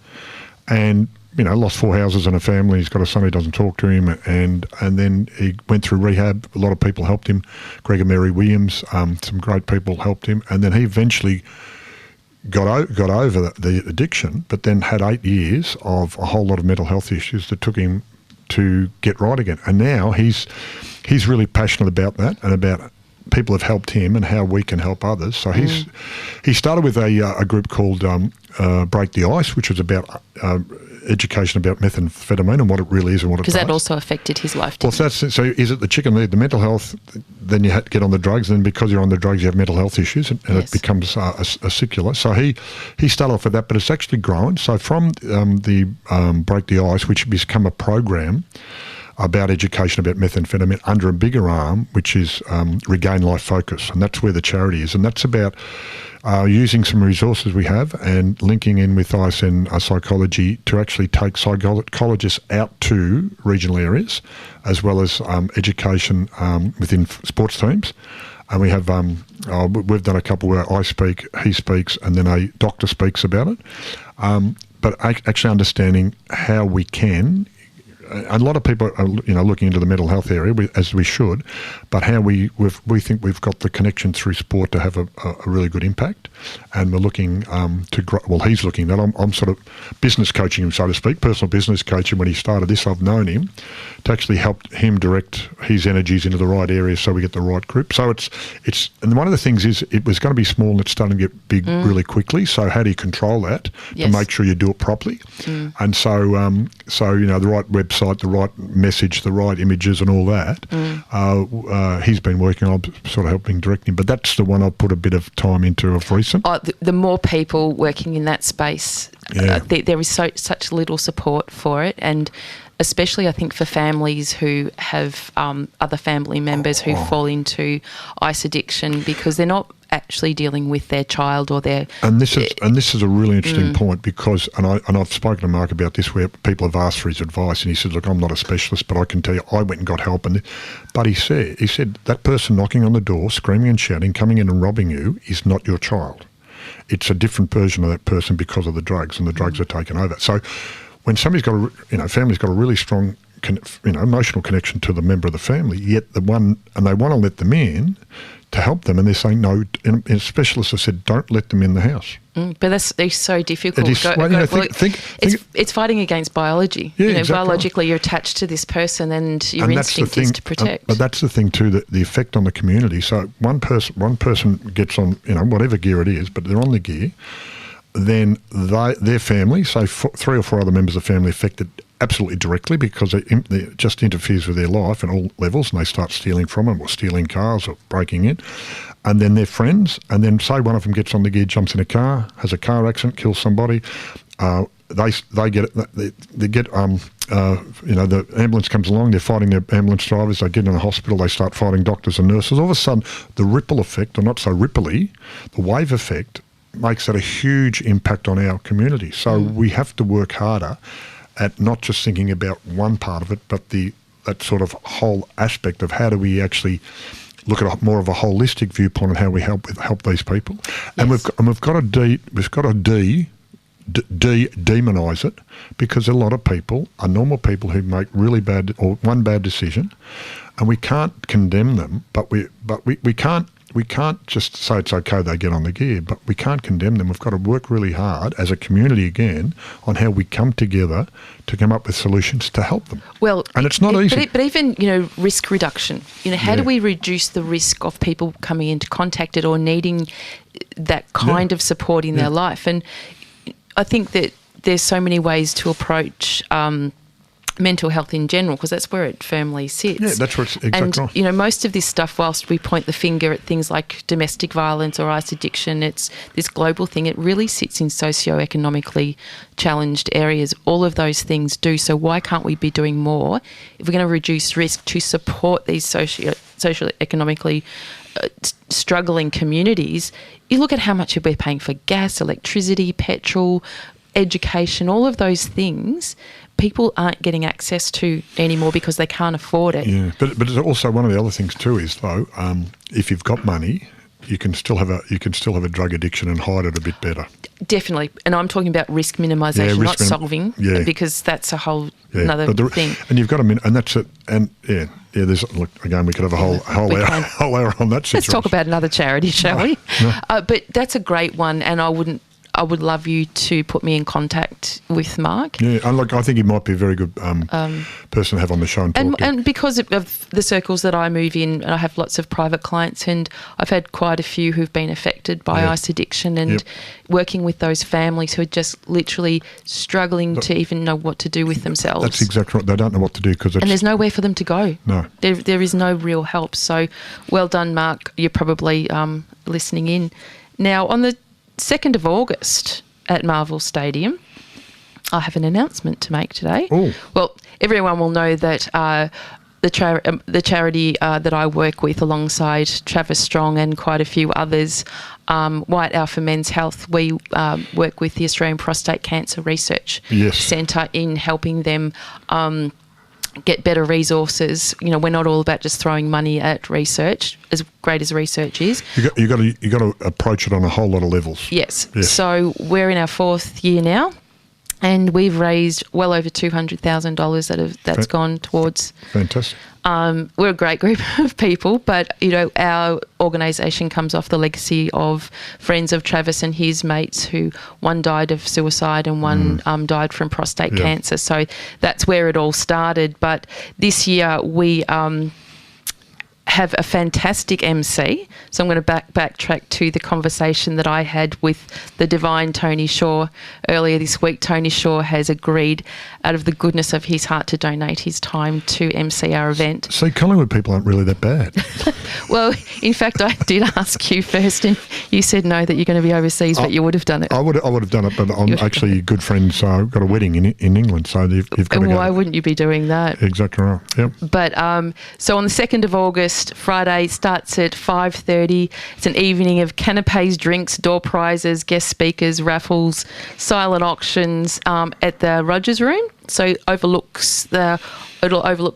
and lost 4 houses and a family. He's got a son who doesn't talk to him, and then he went through rehab. A lot of people helped him. Greg and Mary Williams, some great people helped him, and then he eventually got over the addiction, but then had 8 years of a whole lot of mental health issues that took him to get right again. And now he's really passionate about that and about people have helped him and how we can help others. So he started with a group called Break the Ice, which was about education about methamphetamine and what it really is and what it does. Because that also affected his life. Well, so is it the chicken leg, the mental health, then you have to get on the drugs, and because you're on the drugs you have mental health issues, and it becomes a secular. So he started off with that, but it's actually grown. So from the Break the Ice, which has become a program about education about methamphetamine under a bigger arm, which is Regain Life Focus, and that's where the charity is, and that's about using some resources we have and linking in with ISN psychology to actually take psychologists out to regional areas, as well as education within sports teams. And we have we've done a couple where I speak, he speaks, and then a doctor speaks about it. But actually understanding how we can. A lot of people are, looking into the mental health area, as we should, but how we think we've got the connection through sport to have a really good impact, and we're looking to grow. Well, he's looking at that. I'm sort of business coaching him, so to speak, personal business coaching. When he started this, I've known him to actually help him direct his energies into the right areas so we get the right group. So it's and one of the things is it was going to be small and it's starting to get big really quickly. So how do you control that to make sure you do it properly? And so the right website, the right message, the right images and all that, he's been working on, sort of helping direct him. But that's the one I've put a bit of time into of recent. The more people working in that space, there is such little support for it, and especially I think for families who have other family members who fall into ice addiction because they're not actually dealing with their child or their... And this is a really interesting point because, and I've spoken to Mark about this where people have asked for his advice and he said, look, I'm not a specialist, but I can tell you I went and got help. But he said that person knocking on the door, screaming and shouting, coming in and robbing you is not your child. It's a different version of that person because of the drugs, and the drugs are taken over. So when somebody's got family's got a really strong, emotional connection to the member of the family, yet and they want to let them in to help them, and they're saying no. And specialists have said, don't let them in the house. But it's so difficult. It is, it's fighting against biology. Yeah, exactly biologically, you're attached to this person, and your instinct is to protect. But that's the thing too, that the effect on the community. So one person gets on, whatever gear it is, but they're on the gear. Then their family, say 3 or 4 other members of the family, affected absolutely directly because it just interferes with their life at all levels, and they start stealing from them or stealing cars or breaking in. And then their friends, and then say one of them gets on the gear, jumps in a car, has a car accident, kills somebody. They get the ambulance comes along, they're fighting their ambulance drivers, they get in the hospital, they start fighting doctors and nurses. All of a sudden, the ripple effect, or not so ripply, the wave effect, makes that a huge impact on our community. So we have to work harder at not just thinking about one part of it, but that sort of whole aspect of how do we actually look at more of a holistic viewpoint of how we help these people. Yes. And we've got to demonise it, because a lot of people are normal people who make really bad or one bad decision, and we can't condemn them, but we can't just say it's okay they get on the gear, but we can't condemn them. We've got to work really hard as a community again on how we come together to come up with solutions to help them. Well, and it's not easy. But even, risk reduction. How do we reduce the risk of people coming into contact or needing that kind of support in their life? And I think that there's so many ways to approach mental health in general, because that's where it firmly sits. Yeah, that's where it's exactly. And, most of this stuff, whilst we point the finger at things like domestic violence or ice addiction, it's this global thing. It really sits in socioeconomically challenged areas. All of those things do. So why can't we be doing more if we're going to reduce risk to support these socioeconomically struggling communities? You look at how much we're paying for gas, electricity, petrol, education, all of those things people aren't getting access to anymore because they can't afford it. Yeah, but it's also one of the other things too is though, if you've got money, you can still have a drug addiction and hide it a bit better. Definitely, and I'm talking about risk minimisation, not solving, because that's a whole another thing. And you've got and that's it. And there's again, we could have a whole hour on that situation. Let's talk about another charity, shall we? No. But that's a great one, and I I would love you to put me in contact with Mark. Yeah, and look, I think he might be a very good person to have on the show and talk to. And because of the circles that I move in, I have lots of private clients, and I've had quite a few who've been affected by ice addiction, and working with those families who are just literally struggling to even know what to do with themselves. That's exactly right. They don't know what to do and there's nowhere for them to go. No. There is no real help. So well done, Mark. You're probably listening in. Now, on the 2nd of August at Marvel Stadium, I have an announcement to make today. Ooh. Well, everyone will know that the charity that I work with alongside Travis Strong and quite a few others, White Alpha Men's Health, we work with the Australian Prostate Cancer Research Centre in helping them get better resources. You know, we're not all about just throwing money at research, as great as research is. You got to approach it on a whole lot of levels. Yes. So we're in our 4th year now, and we've raised well over $200,000 that's gone towards. Fantastic. We're a great group of people, but, you know, our organisation comes off the legacy of friends of Travis and his mates, who one died of suicide and one died from prostate cancer. So that's where it all started. But this year we have a fantastic MC. So I'm going to backtrack to the conversation that I had with the divine Tony Shaw earlier this week. Tony Shaw has agreed, out of the goodness of his heart, to donate his time to MC our event. See, Collingwood people aren't really that bad. Well, in fact, I did ask you first, and you said no, that you're going to be overseas, but you would have done it. I would have done it, but I'm actually good friends. So I've got a wedding in England, so you've got to go. Why wouldn't you be doing that? Exactly right. Yep. But so on the 2nd of August, Friday, starts at 5:30. It's an evening of canapes, drinks, door prizes, guest speakers, raffles, silent auctions at the Rogers Room. So it'll overlook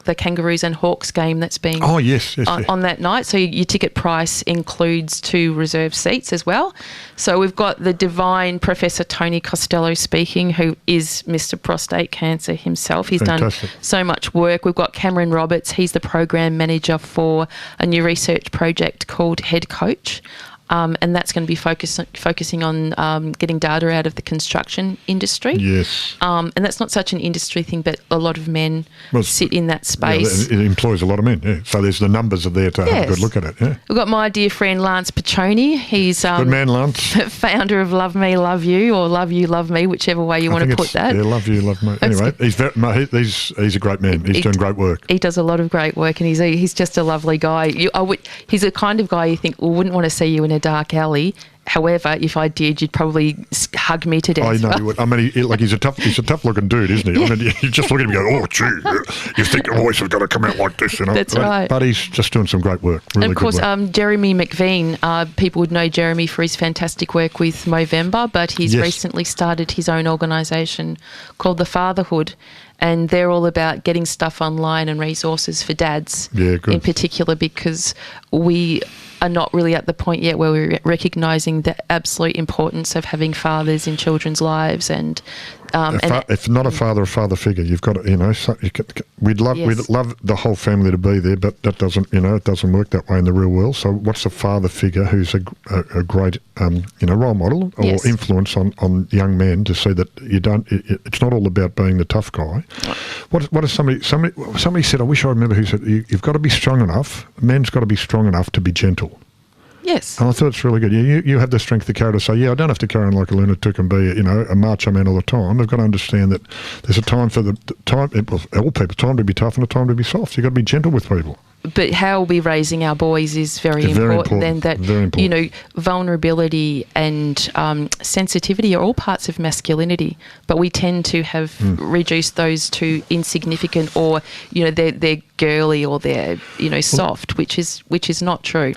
the Kangaroos and Hawks game that's being on that night. So your ticket price includes 2 reserved seats as well. So we've got the divine Professor Tony Costello speaking, who is Mr. Prostate Cancer himself. He's done so much work. We've got Cameron Roberts. He's the program manager for a new research project called Head Coach. And that's going to be focusing on getting data out of the construction industry. Yes. And that's not such an industry thing, but a lot of men sit in that space. Yeah, it employs a lot of men, yeah. So there's the numbers are there to have a good look at it, yeah. We've got my dear friend Lance Piccioni. He's good man, Lance. Founder of Love Me, Love You, or Love You, Love Me, whichever way you want to put that. Yeah, Love You, Love Me. Anyway, he's a great man. He's doing great work. He does a lot of great work, and he's just a lovely guy. He's the kind of guy you think, wouldn't want to see you in a dark alley. However, if I did, you'd probably hug me to death. I know you would. I mean, he's a tough looking dude, isn't he? I mean, you just look at him and go, oh, gee, you think your voice has got to come out like this, you know? That's right. But he's just doing some great work. Really, and of course, good work. Jeremy McVean, people would know Jeremy for his fantastic work with Movember, but he's recently started his own organisation called The Fatherhood. And they're all about getting stuff online and resources for dads in particular, because we are not really at the point yet where we're recognising the absolute importance of having fathers in children's lives. And if not a father figure, you've got to, you know, we'd love the whole family to be there, but that doesn't, you know, it doesn't work that way in the real world. So what's a father figure who's a great, role model or influence on young men to see that you don't, it's not all about being the tough guy. What is somebody said, I wish I remember who said, you've got to be strong enough, men's got to be strong enough to be gentle. Yes. And I thought it's really good. You have the strength of character to say, I don't have to carry on like a lunatic and be, a macho man all the time. They've got to understand that there's a time for time to be tough and a time to be soft. You've got to be gentle with people. But how we're raising our boys is very important. Then that, vulnerability and sensitivity are all parts of masculinity, but we tend to have reduced those to insignificant, or, they're girly, or they're, soft, which is not true.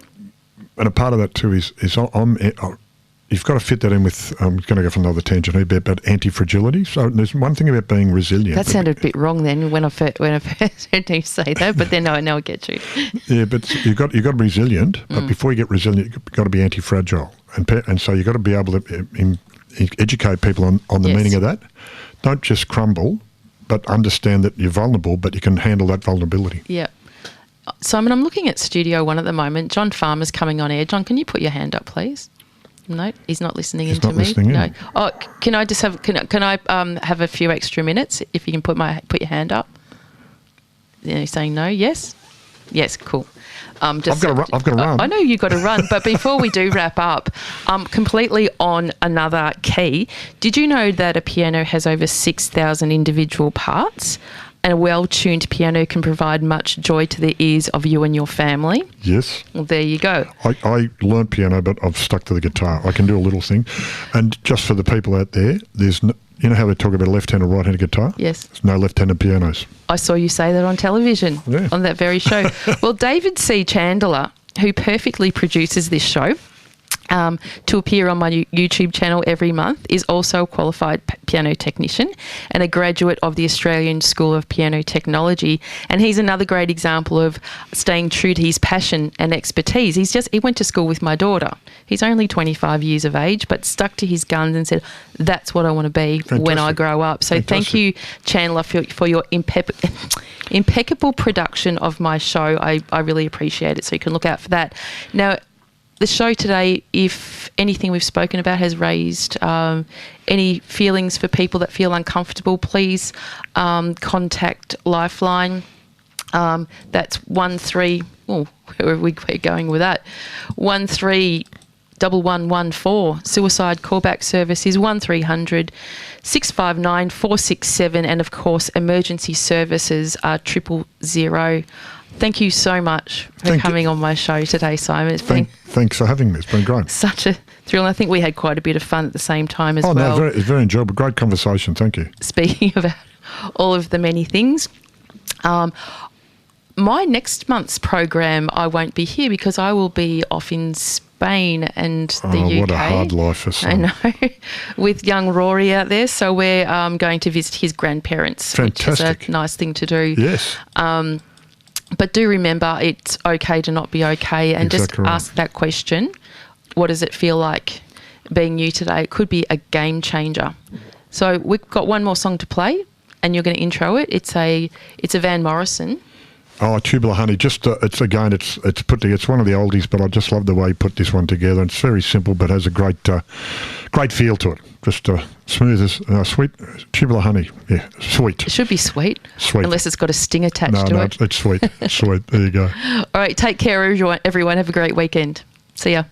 And a part of that too is you've got to fit that in with, I'm going to go for another tangent here, about anti-fragility. So there's one thing about being resilient. That sounded a bit wrong then when I first heard you say that, but then now I get you. Yeah, but you've got to be resilient, but before you get resilient, you've got to be anti-fragile. And so you've got to be able to educate people on the meaning of that. Don't just crumble, but understand that you're vulnerable, but you can handle that vulnerability. Yeah. Simon, I'm looking at Studio One at the moment. John Farmer's coming on air. John, can you put your hand up, please? No, he's not listening He's in to not me. listening in. No. Oh, can I just have? Can I have a few extra minutes? If you can put your hand up. Yeah, he's saying no. Yes. Yes. Cool. I've got to run. I know you've got to run, but before we do wrap up, completely on another key, did you know that a piano has over 6,000 individual parts? And a well-tuned piano can provide much joy to the ears of you and your family? Yes. Well, there you go. I learnt piano, but I've stuck to the guitar. I can do a little thing. And just for the people out there, there's no, you know how they talk about a left-handed, right-handed guitar? Yes. There's no left-handed pianos. I saw you say that on television, on that very show. Well, David C. Chandler, who perfectly produces this show, to appear on my YouTube channel every month, is also a qualified piano technician and a graduate of the Australian School of Piano Technology. And he's another great example of staying true to his passion and expertise. He went to school with my daughter. He's only 25 years of age, but stuck to his guns and said, that's what I want to be when I grow up. So Thank you, Chandler, for your impeccable production of my show. I really appreciate it. So you can look out for that. Now, the show today, if anything we've spoken about has raised any feelings for people that feel uncomfortable, please contact Lifeline. That's 13. Oh, where are we going with that? 131114. Suicide callback service is 1300 659 467, and of course, emergency services are 000. Thank you so much for coming on my show today, Simon. Thanks for having me. It's been great. Such a thrill. I think we had quite a bit of fun at the same time as well. No, it's very enjoyable. Great conversation. Thank you. Speaking about all of the many things, my next month's program, I won't be here because I will be off in Spain and the UK. What a hard life for some. I know, with young Rory out there. So we're going to visit his grandparents, Fantastic. which is a nice thing to do. Yes. But do remember, it's okay to not be okay, and Exactly just ask that question. What does it feel like being you today? It could be a game changer. So we've got one more song to play, and you're going to intro it. It's a Van Morrison. Oh, Tubular Honey. Just it's put together. It's one of the oldies, but I just love the way he put this one together. It's very simple, but has a great feel to it. Just smooth as sweet. Tubular Honey. Yeah, sweet. It should be sweet. Sweet. Unless it's got a sting attached to it. No, it's sweet. Sweet. There you go. All right, take care, everyone. Have a great weekend. See ya.